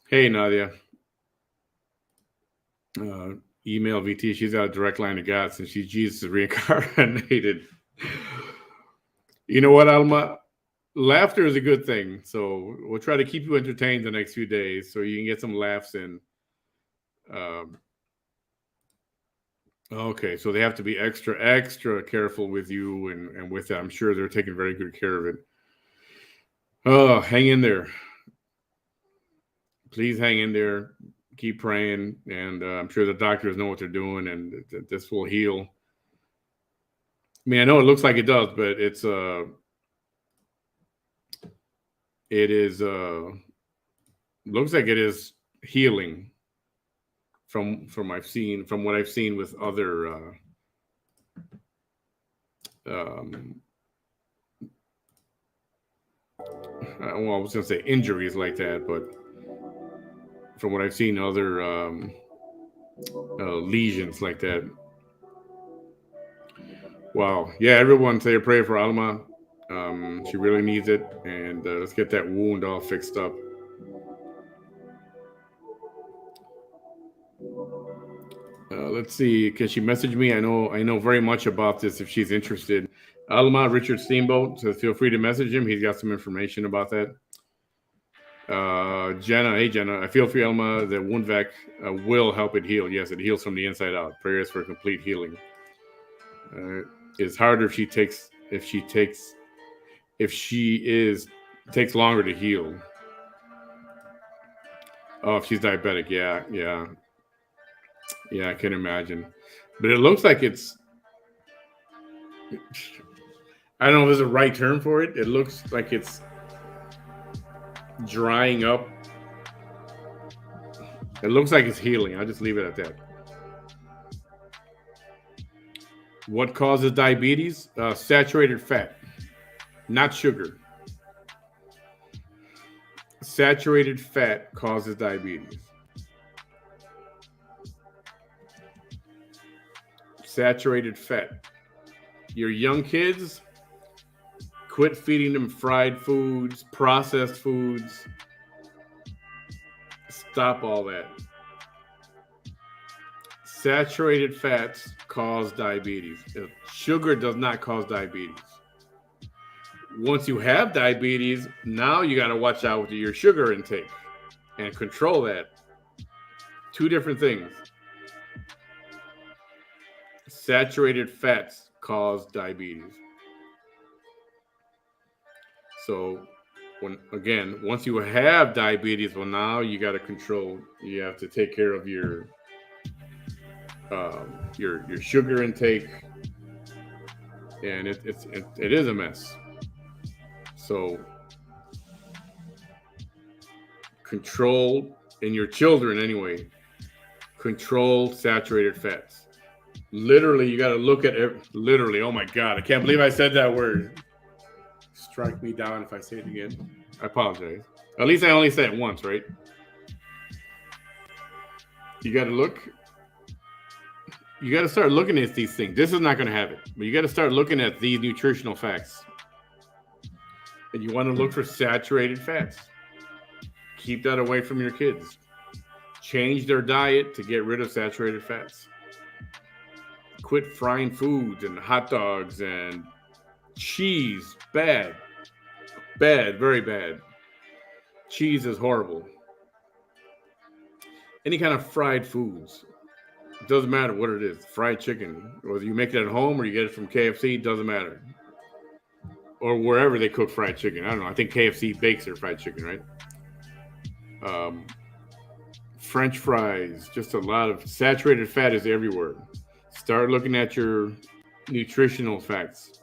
Hey, Nadia. Email VT. She's got a direct line to God since she's Jesus reincarnated. You know what, Alma? Laughter is a good thing. So we'll try to keep you entertained the next few days so you can get some laughs in. Okay, so they have to be extra careful with you and with that. I'm sure they're taking very good care of it. Oh, hang in there. Please hang in there. Keep praying, and I'm sure the doctors know what they're doing, and this will heal. I mean, I know it looks like it does, but looks like it is healing from what I've seen with other well, I was going to say injuries like that, but from what I've seen, other lesions like that. Wow. Yeah, everyone say a prayer for Alma. She really needs it, and let's get that wound all fixed up. Let's see. Can she message me? I know very much about this if she's interested. Alma Richard Steamboat says, feel free to message him. He's got some information about that. Jenna, hey Jenna, I feel for you, Alma. The wound vac will help it heal. Yes, it heals from the inside out. Prayers for complete healing. It's harder if she takes longer to heal. Oh, if she's diabetic, yeah, I can imagine. But it looks like it's, I don't know if there's a right term for it. It looks like it's drying up. It looks like it's healing. I'll just leave it at that. What causes diabetes? Saturated fat, not sugar. Saturated fat causes diabetes. Saturated fat. Your young kids, quit feeding them fried foods, processed foods. Stop all that. Saturated fats cause diabetes. Sugar does not cause diabetes. Once you have diabetes, now you got to watch out with your sugar intake and control that. Two different things. Saturated fats cause diabetes. So, once you have diabetes, well, now you got to control. You have to take care of your sugar intake, and it is a mess. So, control in your children anyway. Control saturated fats. Literally, you got to look at it. Literally, oh my God, I can't believe I said that word. Strike me down if I say it again. I apologize. At least I only said it once, right? You got to look. You got to start looking at these things. This is not going to have it, but you got to start looking at these nutritional facts. And you want to look for saturated fats. Keep that away from your kids. Change their diet to get rid of saturated fats. Quit frying foods and hot dogs and cheese. Bad, very bad. Cheese is horrible. Any kind of fried foods. It doesn't matter what it is. Fried chicken. Whether you make it at home or you get it from KFC, it doesn't matter. Or wherever they cook fried chicken. I don't know. I think KFC bakes their fried chicken, right? French fries. Just a lot of saturated fat is everywhere. Start looking at your nutritional facts.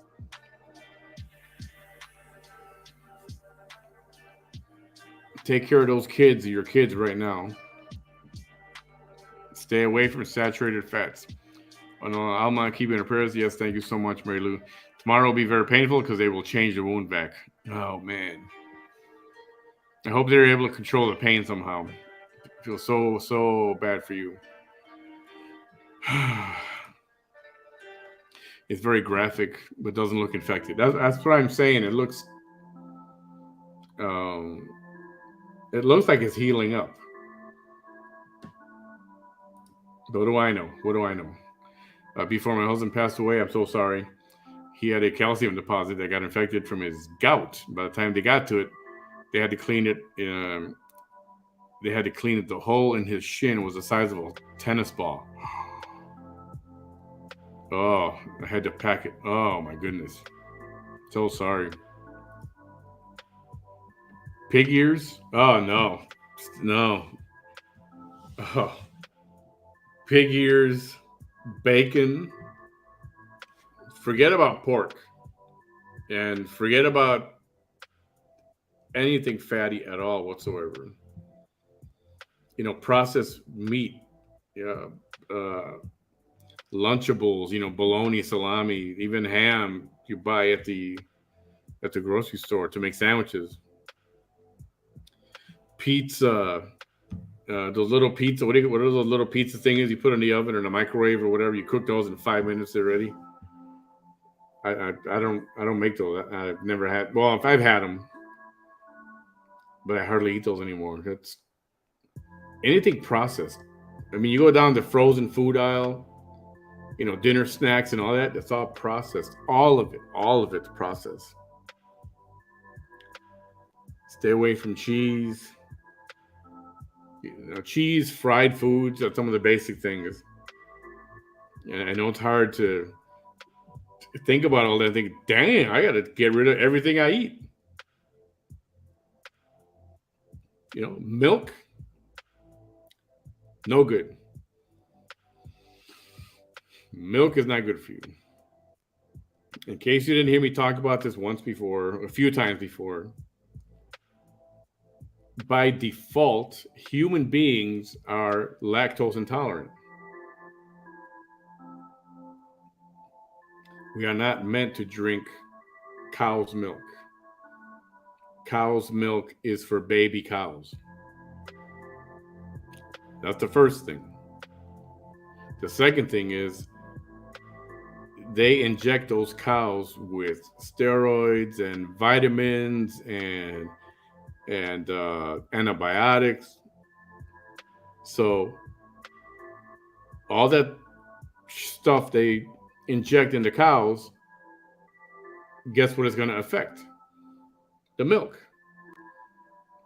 Take care of those kids, your kids right now. Stay away from saturated fats. Alma, keep in prayers. Yes, thank you so much, Mary Lou. Tomorrow will be very painful because they will change the wound vac. Oh, man. I hope they're able to control the pain somehow. I feel so bad for you. It's very graphic, but doesn't look infected. That's what I'm saying. It looks like it's healing up. What do I know? Before my husband passed away, I'm so sorry. He had a calcium deposit that got infected from his gout. By the time they got to it, they had to clean it. The hole in his shin was the size of a tennis ball. Oh, I had to pack it. Oh, my goodness. So sorry. Pig ears? Oh, no. Oh. Pig ears, bacon. Forget about pork. And forget about anything fatty at all whatsoever. Processed meat. Lunchables, bologna, salami, even ham you buy at the grocery store to make sandwiches. Pizza, those little pizza. What are those little pizza things you put in the oven or in the microwave or whatever? You cook those in 5 minutes, they're ready. I don't make those. I've never had. Well, if I've had them, but I hardly eat those anymore. That's anything processed. I mean, you go down the frozen food aisle. dinner snacks and all that. That's all processed. All of it's processed. Stay away from cheese. Cheese, fried foods are some of the basic things. And I know it's hard to think about all that and think, dang, I got to get rid of everything I eat. Milk, no good. Milk is not good for you. In case you didn't hear me talk about this a few times before, by default, human beings are lactose intolerant. We are not meant to drink cow's milk. Cow's milk is for baby cows. That's the first thing. The second thing is they inject those cows with steroids and vitamins and antibiotics. So all that stuff they inject into cows, guess what it's going to affect? The milk.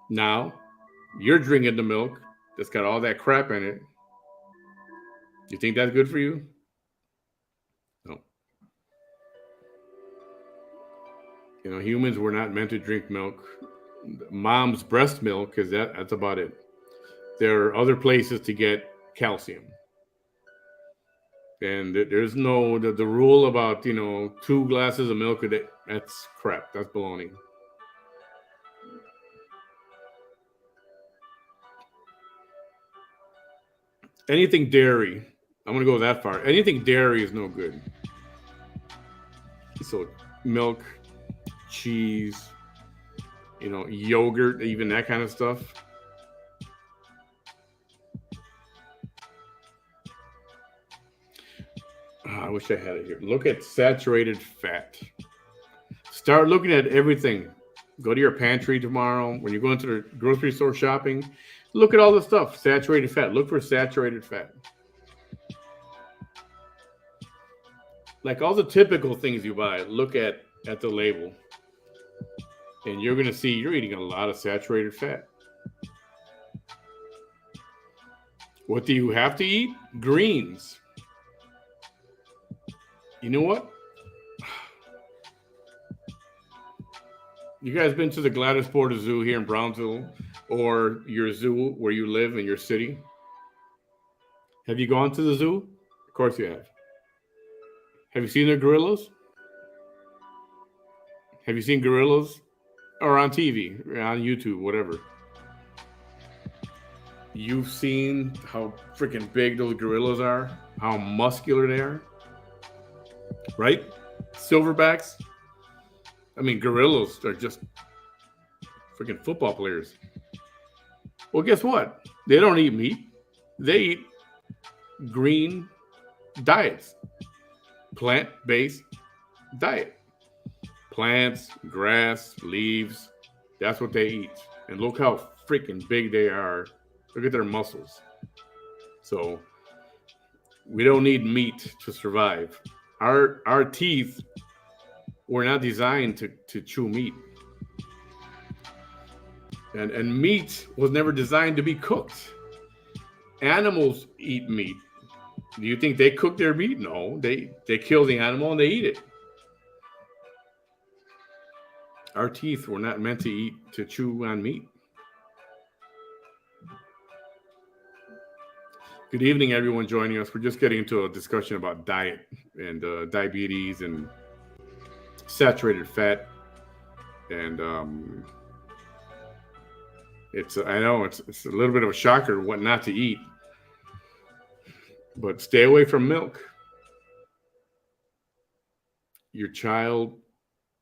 Now, you're drinking the milk that's got all that crap in it. You think that's good for you? No. Humans were not meant to drink milk. Mom's breast milk, because that's about it. There are other places to get calcium. And there's no, the rule about, 2 glasses of milk a day, that's crap. That's baloney. Anything dairy, I'm going to go that far. Anything dairy is no good. So milk, cheese, yogurt, even that kind of stuff. I wish I had it here. Look at saturated fat. Start looking at everything. Go to your pantry tomorrow. When you go into the grocery store shopping, look at all the stuff. Saturated fat. Look for saturated fat. Like all the typical things you buy, look at the label. And you're going to see you're eating a lot of saturated fat. What do you have to eat? Greens. You know what? You guys been to the Gladys Porter Zoo here in Brownsville or your zoo where you live in your city? Have you gone to the zoo? Of course you have. Have you seen the gorillas? Have you seen gorillas? Or on TV, on YouTube, whatever. You've seen how freaking big those gorillas are? How muscular they are? Right? Silverbacks. I mean, gorillas are just freaking football players. Well, guess what? They don't eat meat. They eat green diets. Plant-based diet. Plants, grass, leaves. That's what they eat. And look how freaking big they are. Look at their muscles. So we don't need meat to survive. Our teeth were not designed to chew meat. And meat was never designed to be cooked. Animals eat meat. Do you think they cook their meat? No, they kill the animal and they eat it. Our teeth were not meant to chew on meat. Good evening, everyone joining us. We're just getting into a discussion about diet and diabetes and saturated fat. And I know it's a little bit of a shocker what not to eat. But stay away from milk. Your child,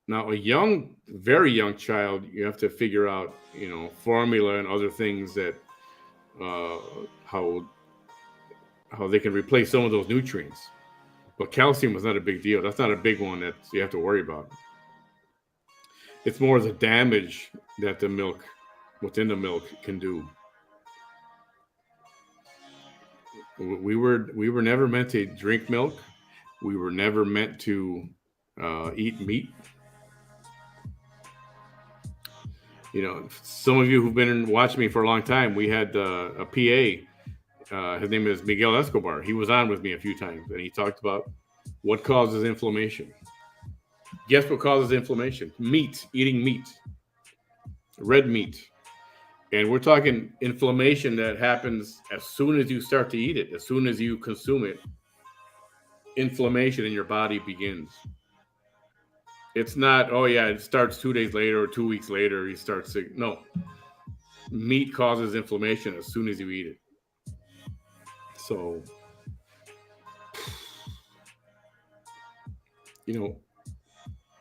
now a very young child, you have to figure out, formula and other things that how they can replace some of those nutrients. But calcium is not a big deal. That's not a big one that you have to worry about. It's more the damage that the milk, what's in the milk, can do. We were never meant to drink milk. We were never meant to eat meat. Some of you who've been watching me for a long time, we had a PA. His name is Miguel Escobar. He was on with me a few times, and he talked about what causes inflammation. Guess what causes inflammation? Meat, eating meat, red meat. And we're talking inflammation that happens as soon as you start to eat it, as soon as you consume it. Inflammation in your body begins. It's not, oh yeah, it starts 2 days later or 2 weeks later, you start sick. No. Meat causes inflammation as soon as you eat it. So,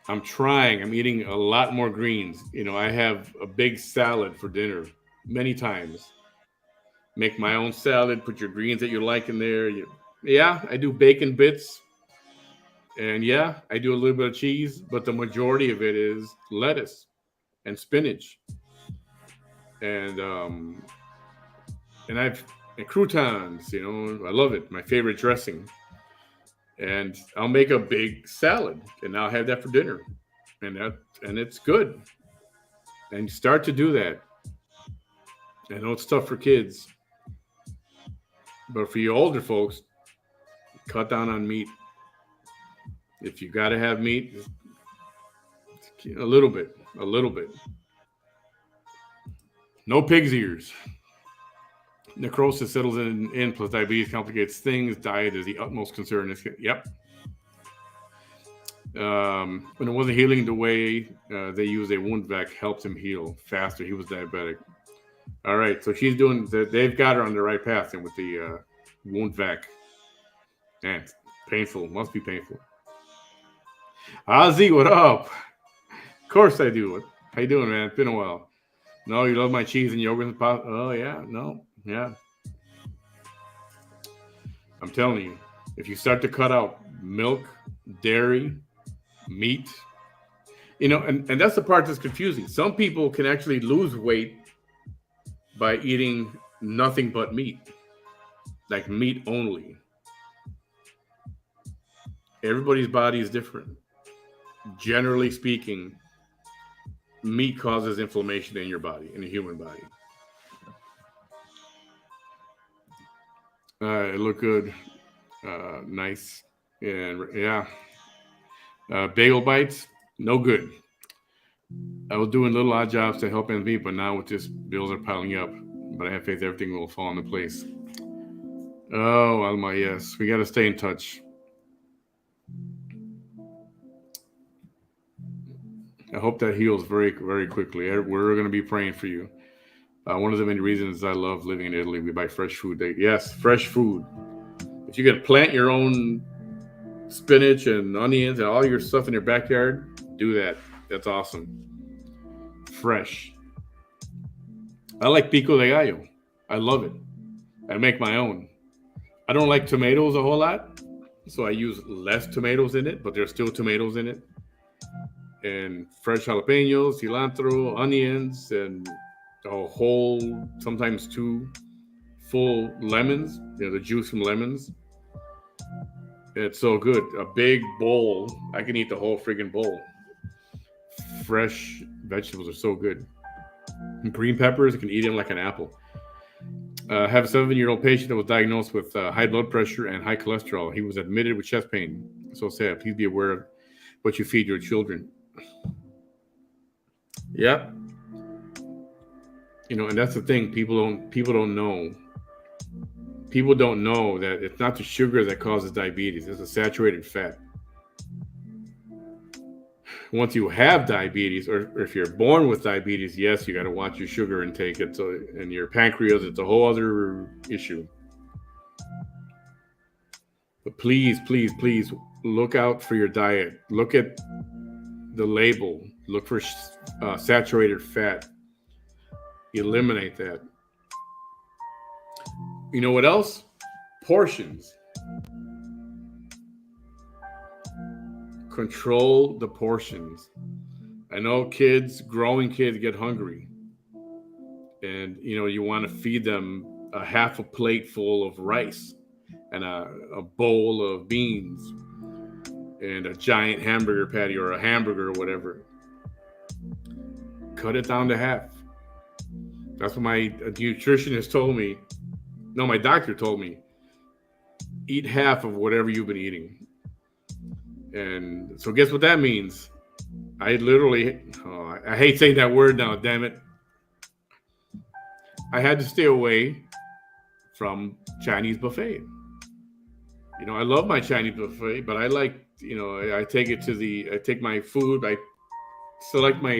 I'm eating a lot more greens. I have a big salad for dinner many times. Make my own salad, put your greens that you like in there. Yeah, I do bacon bits. And yeah, I do a little bit of cheese, but the majority of it is lettuce and spinach. And and croutons, I love it. My favorite dressing. And I'll make a big salad and I'll have that for dinner. And it's good. And start to do that. I know it's tough for kids, but for you older folks, cut down on meat. If you got to have meat, a little bit. No pig's ears. Necrosis settles in plus diabetes complicates things. Diet is the utmost concern. Yep. When it wasn't healing the way they used a wound vac helped him heal faster. He was diabetic. All right, so they've got her on the right path and with the wound vac. Man, it's painful. Must be painful. Ozzy, what up? Of course I do. How you doing, man? It's been a while. No, you love my cheese and yogurt and pasta? Oh, yeah. No. Yeah. I'm telling you, if you start to cut out milk, dairy, meat, and that's the part that's confusing. Some people can actually lose weight by eating nothing but meat, like meat only. Everybody's body is different. Generally speaking, meat causes inflammation in your body, in the human body. It looked good. Nice. And yeah. Bagel bites, no good. I was doing little odd jobs to help ends meet, but now with this, bills are piling up. But I have faith everything will fall into place. Oh, Alma, yes. We got to stay in touch. I hope that heals very, very quickly. We're going to be praying for you. One of the many reasons I love living in Italy, we buy fresh food. Yes, fresh food. If you can plant your own spinach and onions and all your stuff in your backyard, do that. That's awesome. Fresh. I like pico de gallo. I love it. I make my own. I don't like tomatoes a whole lot, so I use less tomatoes in it, but there's still tomatoes in it. And fresh jalapenos, cilantro, onions, and a whole, sometimes 2 full lemons, the juice from lemons. It's so good. A big bowl. I can eat the whole friggin' bowl. Fresh vegetables are so good. And green peppers, I can eat them like an apple. Have a 7-year-old patient that was diagnosed with high blood pressure and high cholesterol. He was admitted with chest pain. So sad. Please be aware of what you feed your children. Yep. And that's the thing. People don't know. People don't know that it's not the sugar that causes diabetes. It's a saturated fat. Once you have diabetes, or if you're born with diabetes, yes, you got to watch your sugar intake. And your pancreas, it's a whole other issue. But please, please, please look out for your diet. Look at the label. Look for saturated fat. Eliminate that. You know what else? Portions. Control the portions. I know growing kids get hungry. And, you want to feed them a half a plate full of rice and a bowl of beans. and a giant hamburger patty or a hamburger or whatever. Cut it down to half. That's what my nutritionist told me. No, my doctor told me. Eat half of whatever you've been eating. And so guess what that means? I literally, I hate saying that word now, damn it. I had to stay away from Chinese buffet. You know, I love my Chinese buffet, but I like, you know, I take my food, I select my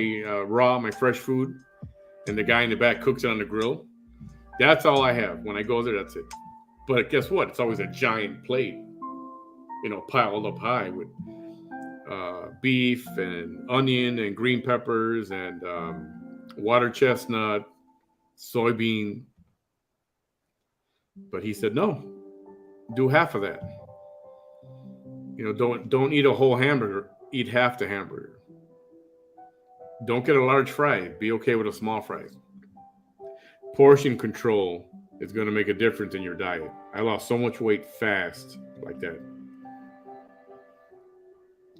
my fresh food, and the guy in the back cooks it on the grill. That's all I have. When I go there, that's it. But guess what? It's always a giant plate, you know, piled up high with beef and onion and green peppers and water chestnut, soybean. But he said, no, do half of that. You know, don't eat a whole hamburger. Eat half the hamburger. Don't get a large fry. Be okay with a small fry. Portion control is going to make a difference in your diet. I lost so much weight fast like that.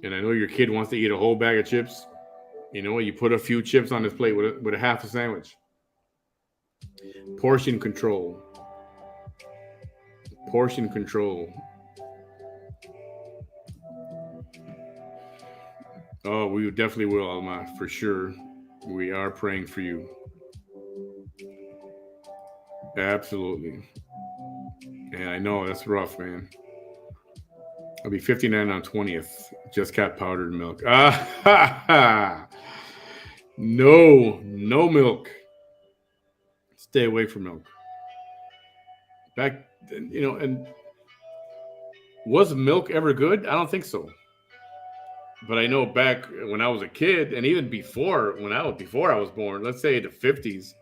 And I know your kid wants to eat a whole bag of chips. You know what? You put a few chips on his plate with a half a sandwich. Portion control. Portion control. Oh, we definitely will, Alma, for sure. We are praying for you. Absolutely. And I know that's rough, man. I'll be 59 on 20th. Just got powdered milk. No milk. Stay away from milk. Back, you know, and was milk ever good? I don't think so. But I know back when I was a kid, and even before I was born, let's say the 50s,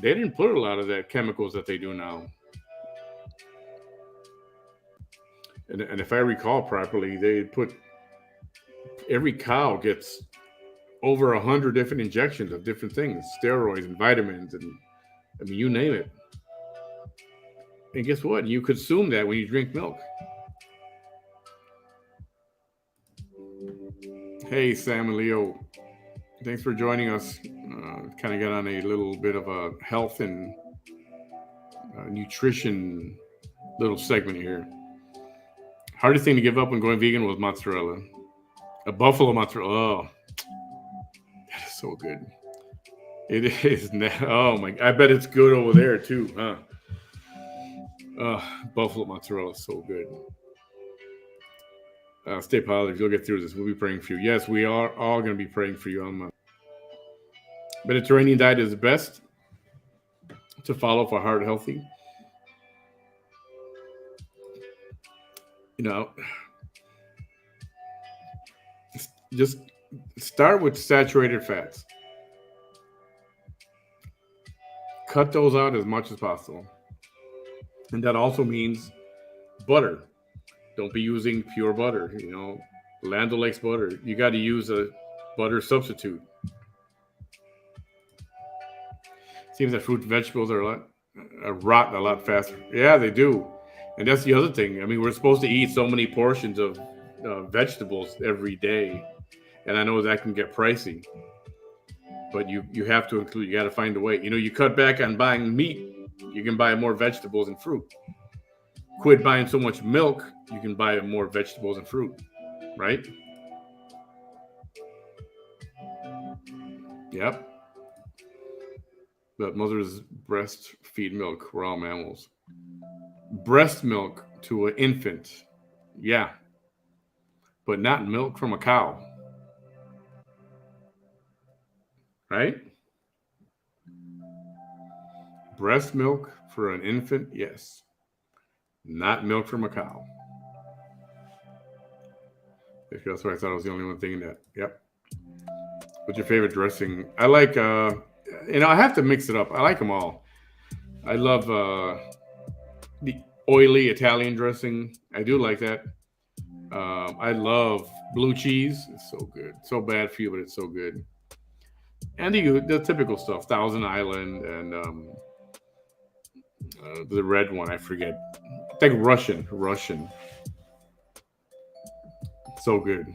they didn't put a lot of that chemicals that they do now. And if I recall properly, they put every cow gets over 100 different injections of different things, steroids and vitamins, and I mean, you name it. And guess what? You consume that when you drink milk. Hey, Sam and Leo. Thanks for joining us. Kind of got on a little bit of a health and nutrition little segment here. Hardest thing to give up when going vegan was mozzarella. A buffalo mozzarella. Oh, that is so good. It is. Oh, my. I bet it's good over there, too, huh? Buffalo mozzarella is so good. Stay positive. You'll get through this. We'll be praying for you. Yes, we are all going to be praying for you. Mediterranean diet is the best to follow for heart healthy. You know, just start with saturated fats. Cut those out as much as possible. And that also means butter. Don't be using pure butter. You know, Land O'Lakes butter. You got to use a butter substitute. Seems that fruit and vegetables rot a lot faster. Yeah, they do. And that's the other thing. I mean, we're supposed to eat so many portions of vegetables every day. And I know that can get pricey. But you have to include, you got to find a way. You know, you cut back on buying meat. You can buy more vegetables and fruit. Quit buying so much milk. You can buy more vegetables and fruit. Right? Yep. But mother's breast feed milk. We're all mammals. Breast milk to an infant. Yeah. But not milk from a cow. Right? Breast milk for an infant, yes. Not milk from a cow. That's why I thought I was the only one thinking that. Yep. What's your favorite dressing? I like, I have to mix it up. I like them all. I love the oily Italian dressing. I do like that. I love blue cheese. It's so good. So bad for you, but it's so good. And the typical stuff, Thousand Island and the red one, I forget. I think Russian. So good.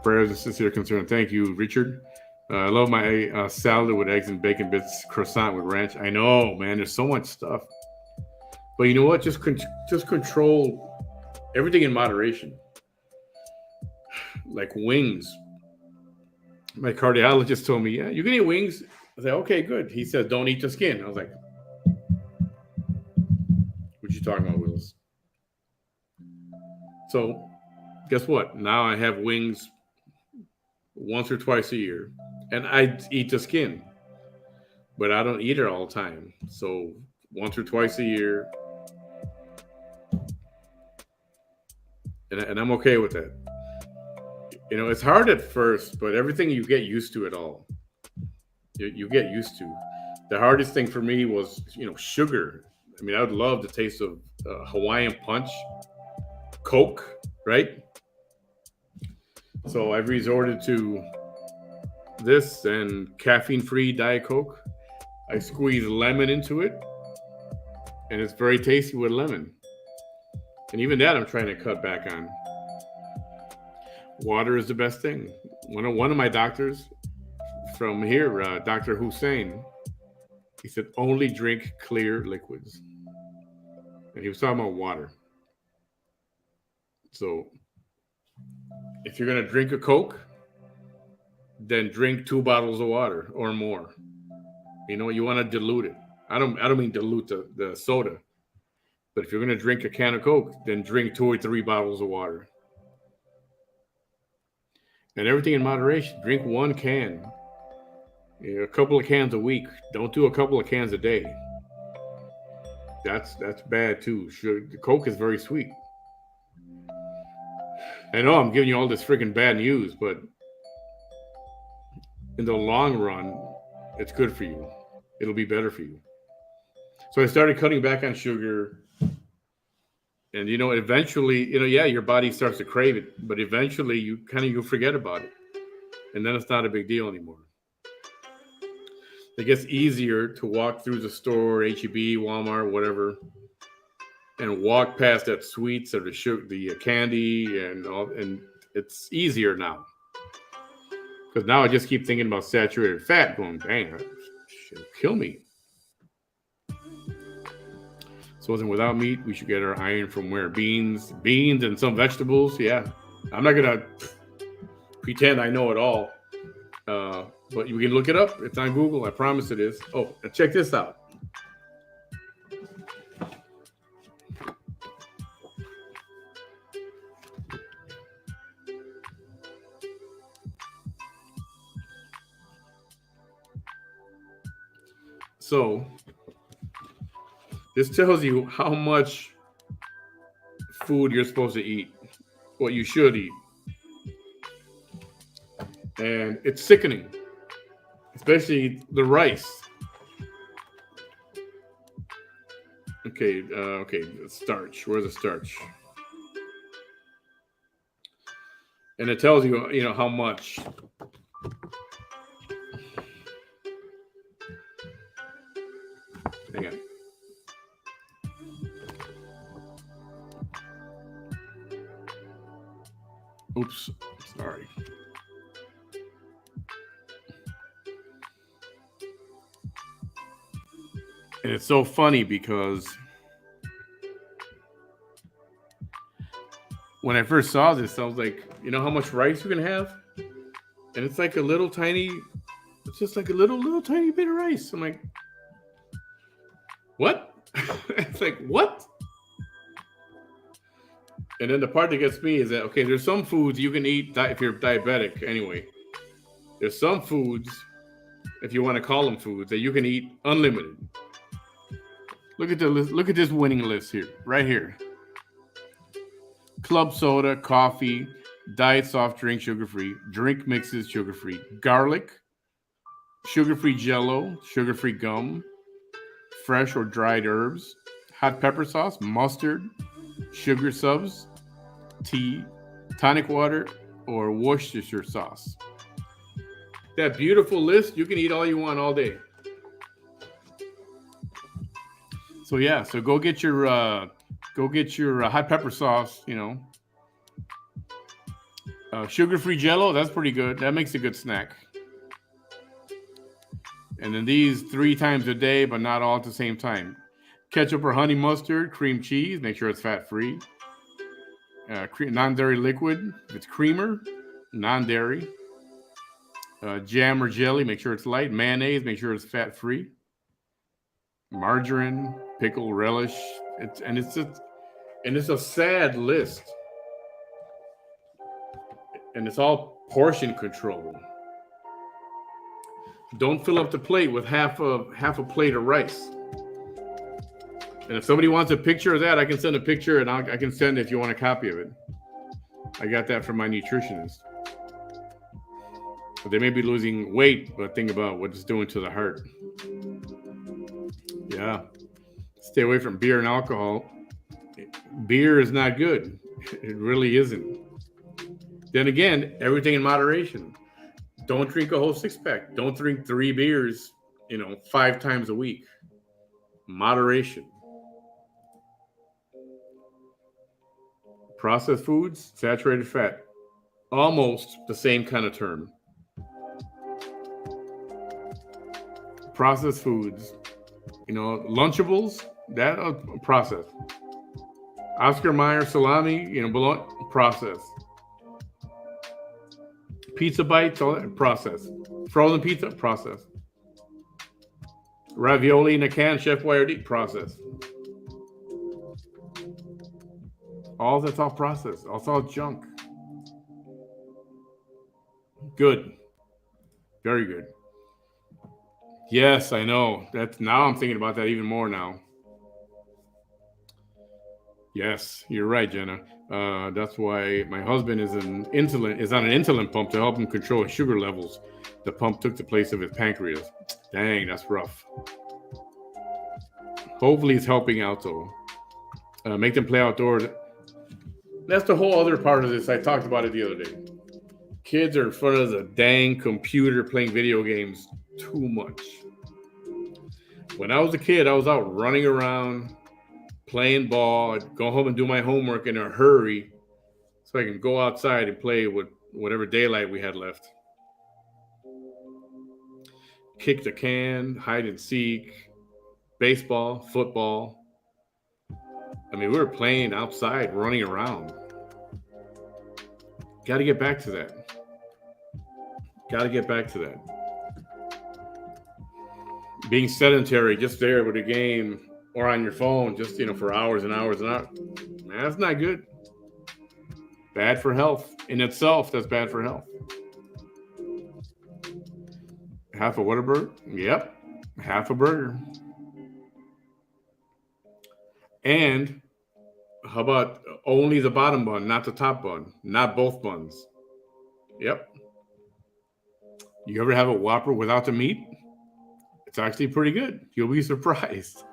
Prayers and sincere concern. Thank you, Richard. I love my salad with eggs and bacon bits, croissant with ranch. I know, man. There's so much stuff. But you know what? Just control everything in moderation. Like wings. My cardiologist told me, yeah, you can eat wings. I said, okay, good. He said, don't eat the skin. I was like, what you talking about, Willis? So guess what? Now I have wings once or twice a year. And I eat the skin. But I don't eat it all the time. So once or twice a year. And I'm okay with that. You know, it's hard at first, but everything you get used to it all. You get used to. The hardest thing for me was, sugar. I mean, I would love the taste of Hawaiian Punch, Coke, right? So I've resorted to this and caffeine-free Diet Coke. I squeeze lemon into it, and it's very tasty with lemon. And even that I'm trying to cut back on. Water is the best thing. One of my doctors from here, Dr. Hussein, he said, only drink clear liquids. And he was talking about water. So if you're going to drink a Coke, then drink 2 bottles of water or more. You want to dilute it. I don't mean dilute the soda. But if you're going to drink a can of Coke, then drink 2 or 3 bottles of water. And everything in moderation. Drink 1 can. A couple of cans a week. Don't do a couple of cans a day. That's bad too. The Coke is very sweet. I know I'm giving you all this freaking bad news, but in the long run, it's good for you. It'll be better for you. So I started cutting back on sugar. And, eventually, your body starts to crave it. But eventually, you forget about it. And then it's not a big deal anymore. It gets easier to walk through the store, H-E-B, Walmart, whatever, and walk past that sweets or the sugar, the candy, and it's easier now. Because now I just keep thinking about saturated fat, going, dang, it'll kill me. So without meat, we should get our iron from where? Beans and some vegetables. Yeah, I'm not gonna pretend I know it all, but you can look it up. It's on Google. I promise it is. Oh, and check this out. So this tells you how much food you're supposed to eat, what you should eat. And it's sickening, especially the rice. Okay, the starch. Where's the starch? And it tells you, how much. Hang on. Oops, sorry. And it's so funny because when I first saw this, I was like, how much rice you can have? And it's like it's just like a little tiny bit of rice. I'm like, what? It's like, what? And then the part that gets me is that, okay, there's some foods you can eat if you're diabetic anyway. There's some foods, if you want to call them foods, that you can eat unlimited. Look at the list. Look at this winning list here, right here. Club soda, coffee, diet soft drink, sugar-free, drink mixes, sugar-free, garlic, sugar-free Jell-O, sugar-free gum, fresh or dried herbs, hot pepper sauce, mustard, sugar subs, tea, tonic water, or Worcestershire sauce. That beautiful list, you can eat all you want all day. So yeah, so go get your hot pepper sauce, Sugar-free Jell-O, that's pretty good. That makes a good snack. And then these 3 times a day, but not all at the same time. Ketchup or honey mustard, cream cheese, make sure it's fat-free. Non-dairy liquid, if it's creamer, non-dairy. Jam or jelly, make sure it's light. Mayonnaise, make sure it's fat-free. Margarine, pickle, relish. It's a sad list. And it's all portion control. Don't fill up the plate with half a plate of rice. And if somebody wants a picture of that, I can send a picture, and I can send it if you want a copy of it. I got that from my nutritionist. But they may be losing weight, but think about what it's doing to the heart. Yeah. Stay away from beer and alcohol. Beer is not good. It really isn't. Then again, everything in moderation. Don't drink a whole 6-pack. Don't drink 3 beers, 5 times a week. Moderation. Processed foods, saturated fat. Almost the same kind of term. Processed foods. Lunchables, that processed. Oscar Mayer salami, bologna, processed. Pizza bites, all that, processed. Frozen pizza, processed. Ravioli in a can, Chef Boyardee, processed. That's all processed. That's all junk. Good. Very good. Yes, I know. Now I'm thinking about that even more now. Yes, you're right, Jenna. That's why my husband is on an insulin pump to help him control his sugar levels. The pump took the place of his pancreas. Dang, that's rough. Hopefully it's helping out, though. Make them play outdoors. That's the whole other part of this. I talked about it the other day. Kids are in front of the dang computer playing video games too much. When I was a kid, I was out running around, playing ball. I'd go home and do my homework in a hurry so I can go outside and play with whatever daylight we had left. Kick the can, hide and seek, baseball, football. We were playing outside, running around. Got to get back to that. Being sedentary, just there with a game or on your phone, just, for hours and hours and hours. Man, that's not good. Bad for health. In itself, that's bad for health. Half a Whataburger? Yep. Half a burger. And how about only the bottom bun, not the top bun, not both buns? Yep. You ever have a Whopper without the meat? It's actually pretty good. You'll be surprised.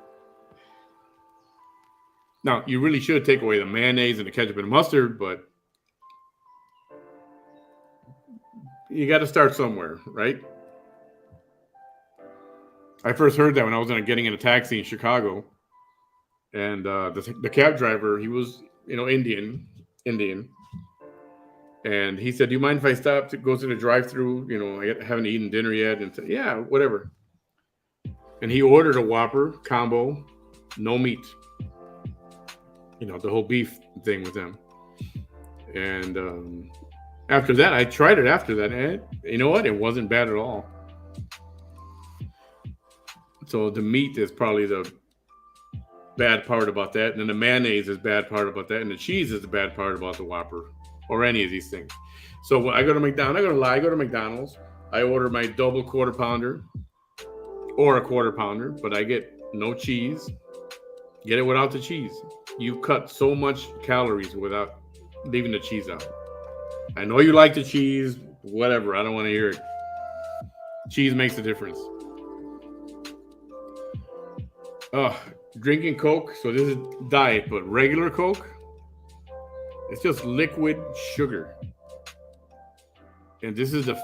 Now, you really should take away the mayonnaise and the ketchup and the mustard, but you got to start somewhere, right? I first heard that when I was getting in a taxi in Chicago. And the cab driver, he was, Indian. And he said, "Do you mind if I stop to go to the drive-thru? I haven't eaten dinner yet." And said, "Yeah, whatever." And he ordered a Whopper combo, no meat. The whole beef thing with them. And after that, I tried it after that. And you know what? It wasn't bad at all. So the meat is probably the bad part about that, and then the mayonnaise is bad part about that, and the cheese is the bad part about the Whopper or any of these things. So when I go to McDonald's, I order my double quarter pounder or a quarter pounder, but I get no cheese. Get it without the cheese. You cut so much calories without leaving the cheese out. I know you like the cheese, whatever. I don't want to hear it. Cheese makes a difference. Drinking Coke, so this is diet, but regular Coke, it's just liquid sugar. And this is the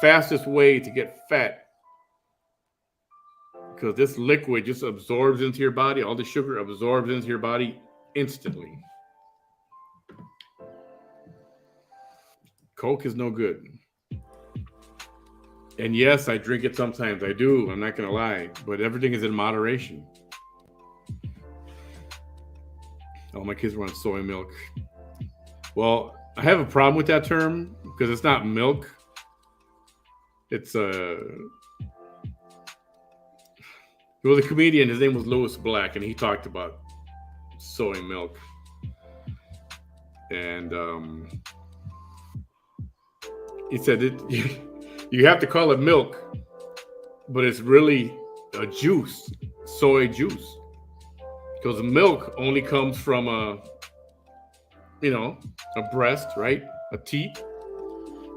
fastest way to get fat, because this liquid just absorbs into your body. All the sugar absorbs into your body instantly. Coke is no good. And yes, I drink it sometimes. I do. I'm not going to lie. But everything is in moderation. All my kids were on soy milk. Well, I have a problem with that term because it's not milk. It's there was a comedian. His name was Lewis Black, and he talked about soy milk. And he said you have to call it milk, but it's really a juice, soy juice, because milk only comes from a breast, right? A teat,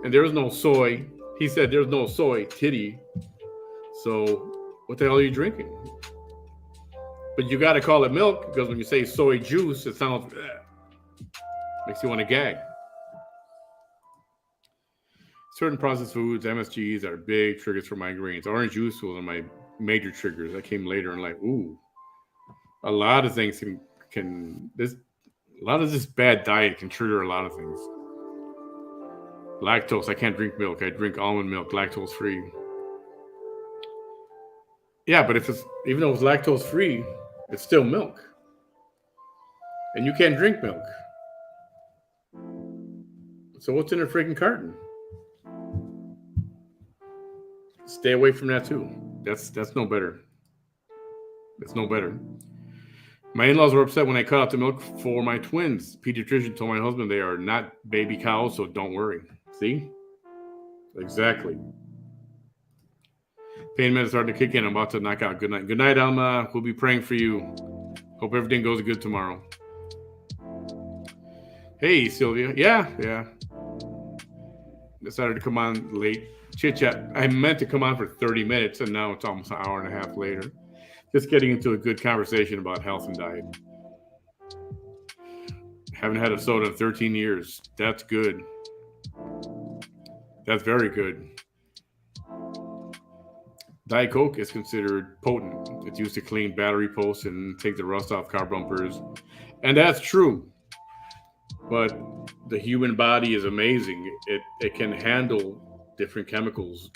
and there's no soy. He said there's no soy titty. So what the hell are you drinking? But you got to call it milk because when you say soy juice, it sounds makes you want to gag. Certain processed foods, MSGs, are big triggers for migraines. Orange juice was one of my major triggers. That came later in life. Ooh, a lot of things a lot of this bad diet can trigger a lot of things. Lactose, I can't drink milk. I drink almond milk, lactose free. Yeah, but even though it's lactose free, it's still milk. And you can't drink milk. So what's in a freaking carton? Stay away from that too. That's no better. It's no better. My in-laws were upset when I cut out the milk for my twins. Pediatrician told my husband they are not baby cows, so don't worry. See? Exactly. Pain meds starting to kick in. I'm about to knock out. Good night. Good night, Alma. We'll be praying for you. Hope everything goes good tomorrow. Hey, Sylvia. Yeah. Decided to come on late. Chit chat. I meant to come on for 30 minutes, and now it's almost an hour and a half later. Just getting into a good conversation about health and diet. Haven't had a soda in 13 years. That's good. That's very good. Diet Coke is considered potent. It's used to clean battery posts and take the rust off car bumpers. And that's true. But the human body is amazing. It can handle different chemicals.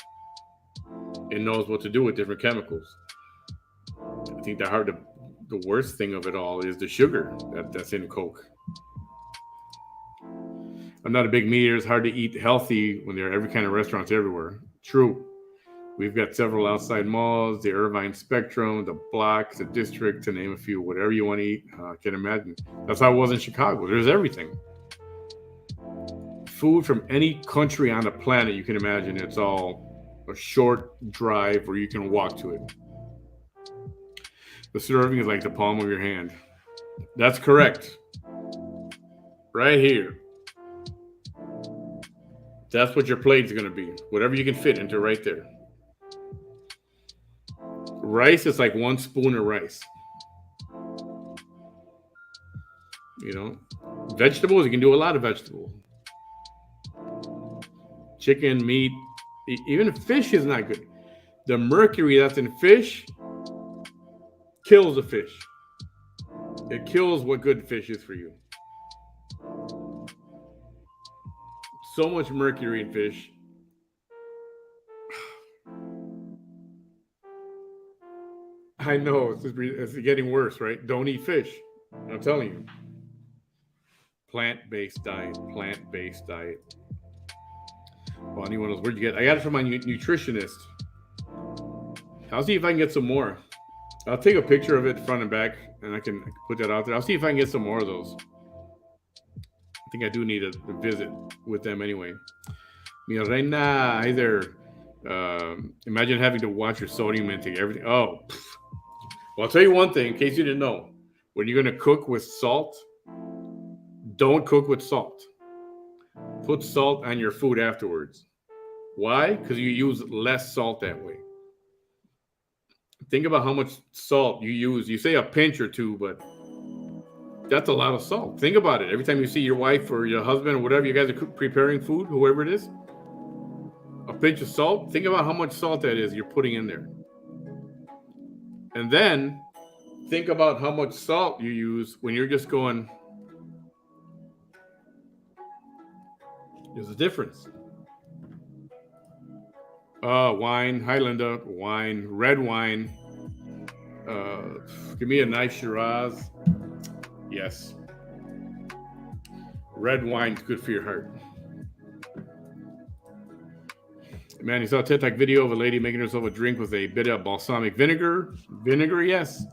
It knows what to do with different chemicals. I think the worst thing of it all is the sugar that's in Coke. I'm not a big meat eater. It's hard to eat healthy when there are every kind of restaurants everywhere. True. We've got several outside malls, the Irvine Spectrum, the Blocks, the District, to name a few. Whatever you want to eat, I can imagine. That's how it was in Chicago. There's everything. Food from any country on the planet you can imagine. It's all a short drive where you can walk to it. The serving is like the palm of your hand. That's correct. Right here. That's what your plate's going to be. Whatever you can fit into right there. Rice is like 1 spoon of rice. Vegetables, you can do a lot of vegetables. Chicken, meat, even fish is not good. The mercury that's in fish kills the fish. It kills what good fish is for you. So much mercury in fish. I know, it's getting worse, right? Don't eat fish. I'm telling you. Plant-based diet. Well, anyone knows where'd you get? I got it from my nutritionist. I'll see if I can get some more. I'll take a picture of it front and back, and I can put that out there. I'll see if I can get some more of those. I think I do need a visit with them anyway. Mi reina, hi there. Imagine having to watch your sodium intake, everything. Oh, well, I'll tell you one thing, in case you didn't know. When you're going to cook with salt, don't cook with salt. Put salt on your food afterwards. Why? Because you use less salt that way. Think about how much salt you use. You say a pinch or two, but that's a lot of salt. Think about it. Every time you see your wife or your husband or whatever, you guys are preparing food, whoever it is, a pinch of salt. Think about how much salt that is you're putting in there. And then think about how much salt you use when you're just going There's a difference. Wine, Highlander, wine, red wine. Give me a nice Shiraz. Yes. Red wine's good for your heart. Man, you saw a TikTok video of a lady making herself a drink with a bit of balsamic vinegar. Vinegar, yes.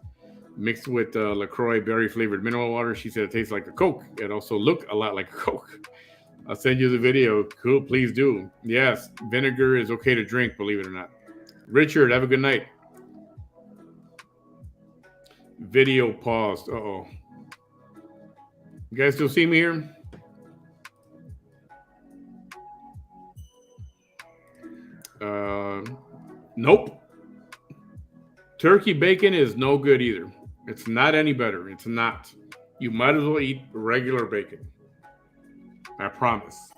Mixed with LaCroix berry flavored mineral water. She said it tastes like a Coke. It also looked a lot like a Coke. I'll send you the video. Cool, please do. Yes, vinegar is okay to drink, believe it or not. Richard, have a good night. Video paused. Uh-oh. You guys still see me here? Nope. Turkey bacon is no good either. It's not any better. It's not. You might as well eat regular bacon. I promise.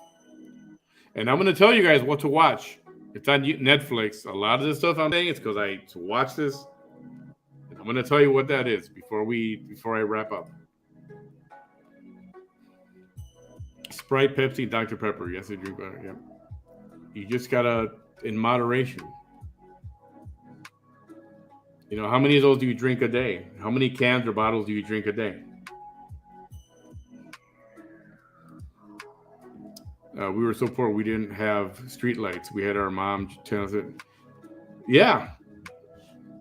And I'm going to tell you guys what to watch. It's on Netflix. A lot of this stuff I'm saying, it's because I watch this. And I'm going to tell you what that is before I wrap up. Sprite, Pepsi, Dr. Pepper. Yes, I drink better. Yeah. You just gotta, in moderation. You know, how many of those do you drink a day? How many cans or bottles do you drink a day? We were so poor we didn't have street lights. We had our mom tell us it. Yeah.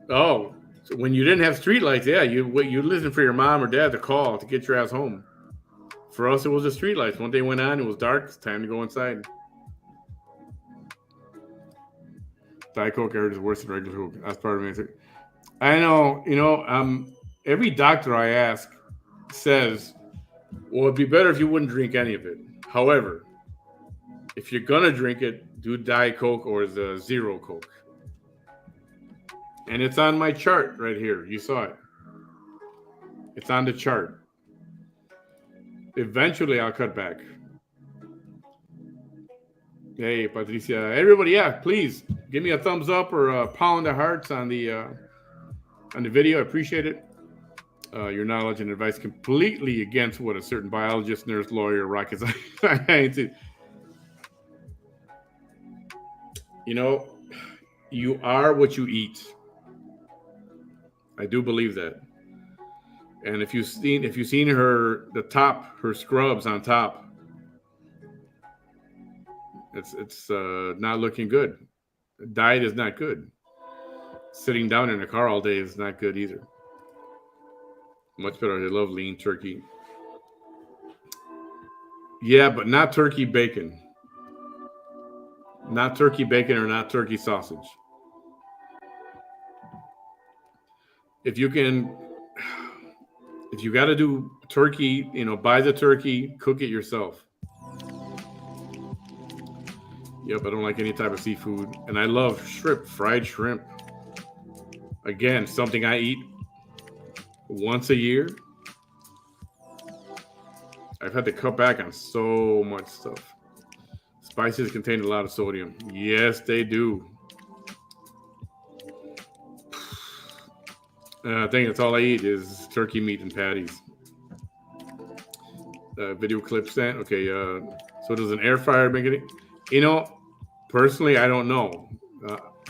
Oh, so when you didn't have street lights, yeah, you listen for your mom or dad to call to get your ass home. For us, it was the street lights. One day went on, it was dark. It's time to go inside. Diet Coke, I heard, is worse than regular Coke. That's part of me. I know, you know, every doctor I ask says, well, it'd be better if you wouldn't drink any of it. However, if you're going to drink it, do Diet Coke or the Zero Coke. And it's on my chart right here. You saw it. It's on the chart. Eventually, I'll cut back. Hey, Patricia. Everybody, yeah, please give me a thumbs up or a pound of hearts on the video. I appreciate it. Your knowledge and advice completely against what a certain biologist, nurse, lawyer, rocket scientist. You know, you are what you eat. I do believe that. And if you've seen her scrubs on top, it's not looking good. Diet is not good. Sitting down in a car all day is not good either. Much better. I love lean turkey. Yeah, but not turkey bacon. Not turkey bacon or not turkey sausage. If you got to do turkey, you know, buy the turkey, cook it yourself. Yep, I don't like any type of seafood. And I love shrimp, fried shrimp. Again, something I eat once a year. I've had to cut back on so much stuff. Spices contain a lot of sodium. Yes, they do. I think that's all I eat is turkey meat and patties. Video clip sent. Okay, so does an air fryer make it? You know, personally, I don't know.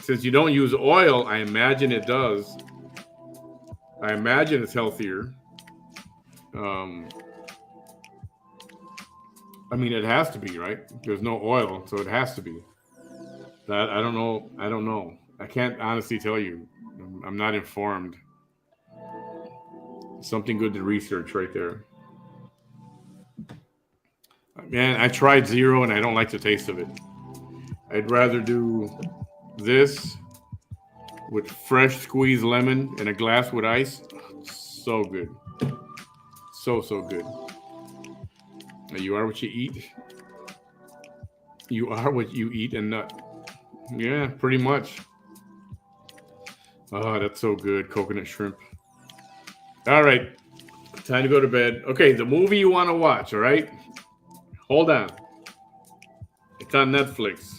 Since you don't use oil, I imagine it does. I imagine it's healthier. I mean, it has to be, right? There's no oil, so it has to be. That I don't know. I don't know. I can't honestly tell you. I'm not informed. Something good to research right there. Man, I tried Zero and I don't like the taste of it. I'd rather do this with fresh squeezed lemon in a glass with ice. So good. So good. You are what you eat. You are what you eat and nut. Yeah, pretty much. Oh, that's so good. Coconut shrimp. All right. Time to go to bed. Okay, the movie you want to watch, all right? Hold on. It's on Netflix.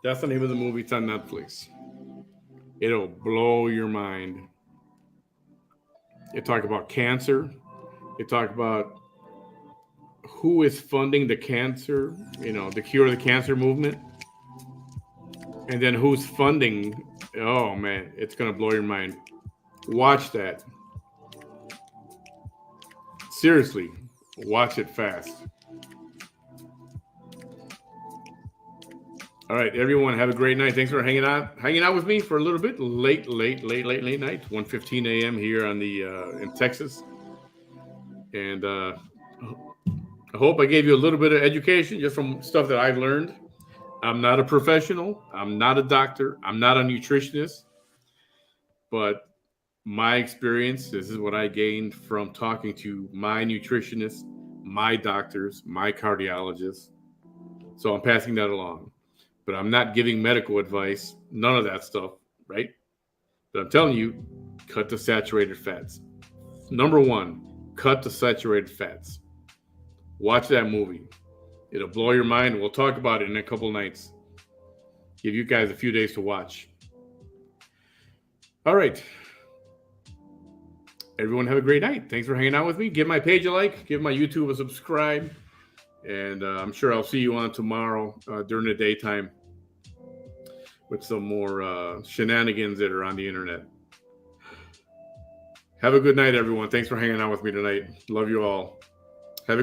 That's the name of the movie. It's on Netflix. It'll blow your mind. It talk about cancer. It talk about who is funding the cancer, the cure of the cancer movement, and then who's funding. Oh man, it's gonna blow your mind. Watch that. Seriously, watch it fast. All right, everyone, have a great night. Thanks for hanging out with me for a little bit. Late night, 1:15 a.m. here on the in Texas, and I hope I gave you a little bit of education just from stuff that I've learned. I'm not a professional. I'm not a doctor. I'm not a nutritionist, but my experience, this is what I gained from talking to my nutritionists, my doctors, my cardiologists. So I'm passing that along. But I'm not giving medical advice, none of that stuff, right? But I'm telling you, cut the saturated fats. Number one, cut the saturated fats. Watch that movie. It'll blow your mind. We'll talk about it in a couple nights. Give you guys a few days to watch. All right. Everyone have a great night. Thanks for hanging out with me. Give my page a like. Give my YouTube a subscribe. And I'm sure I'll see you on tomorrow during the daytime with some more shenanigans that are on the internet. Have a good night, everyone. Thanks for hanging out with me tonight. Love you all. Have a good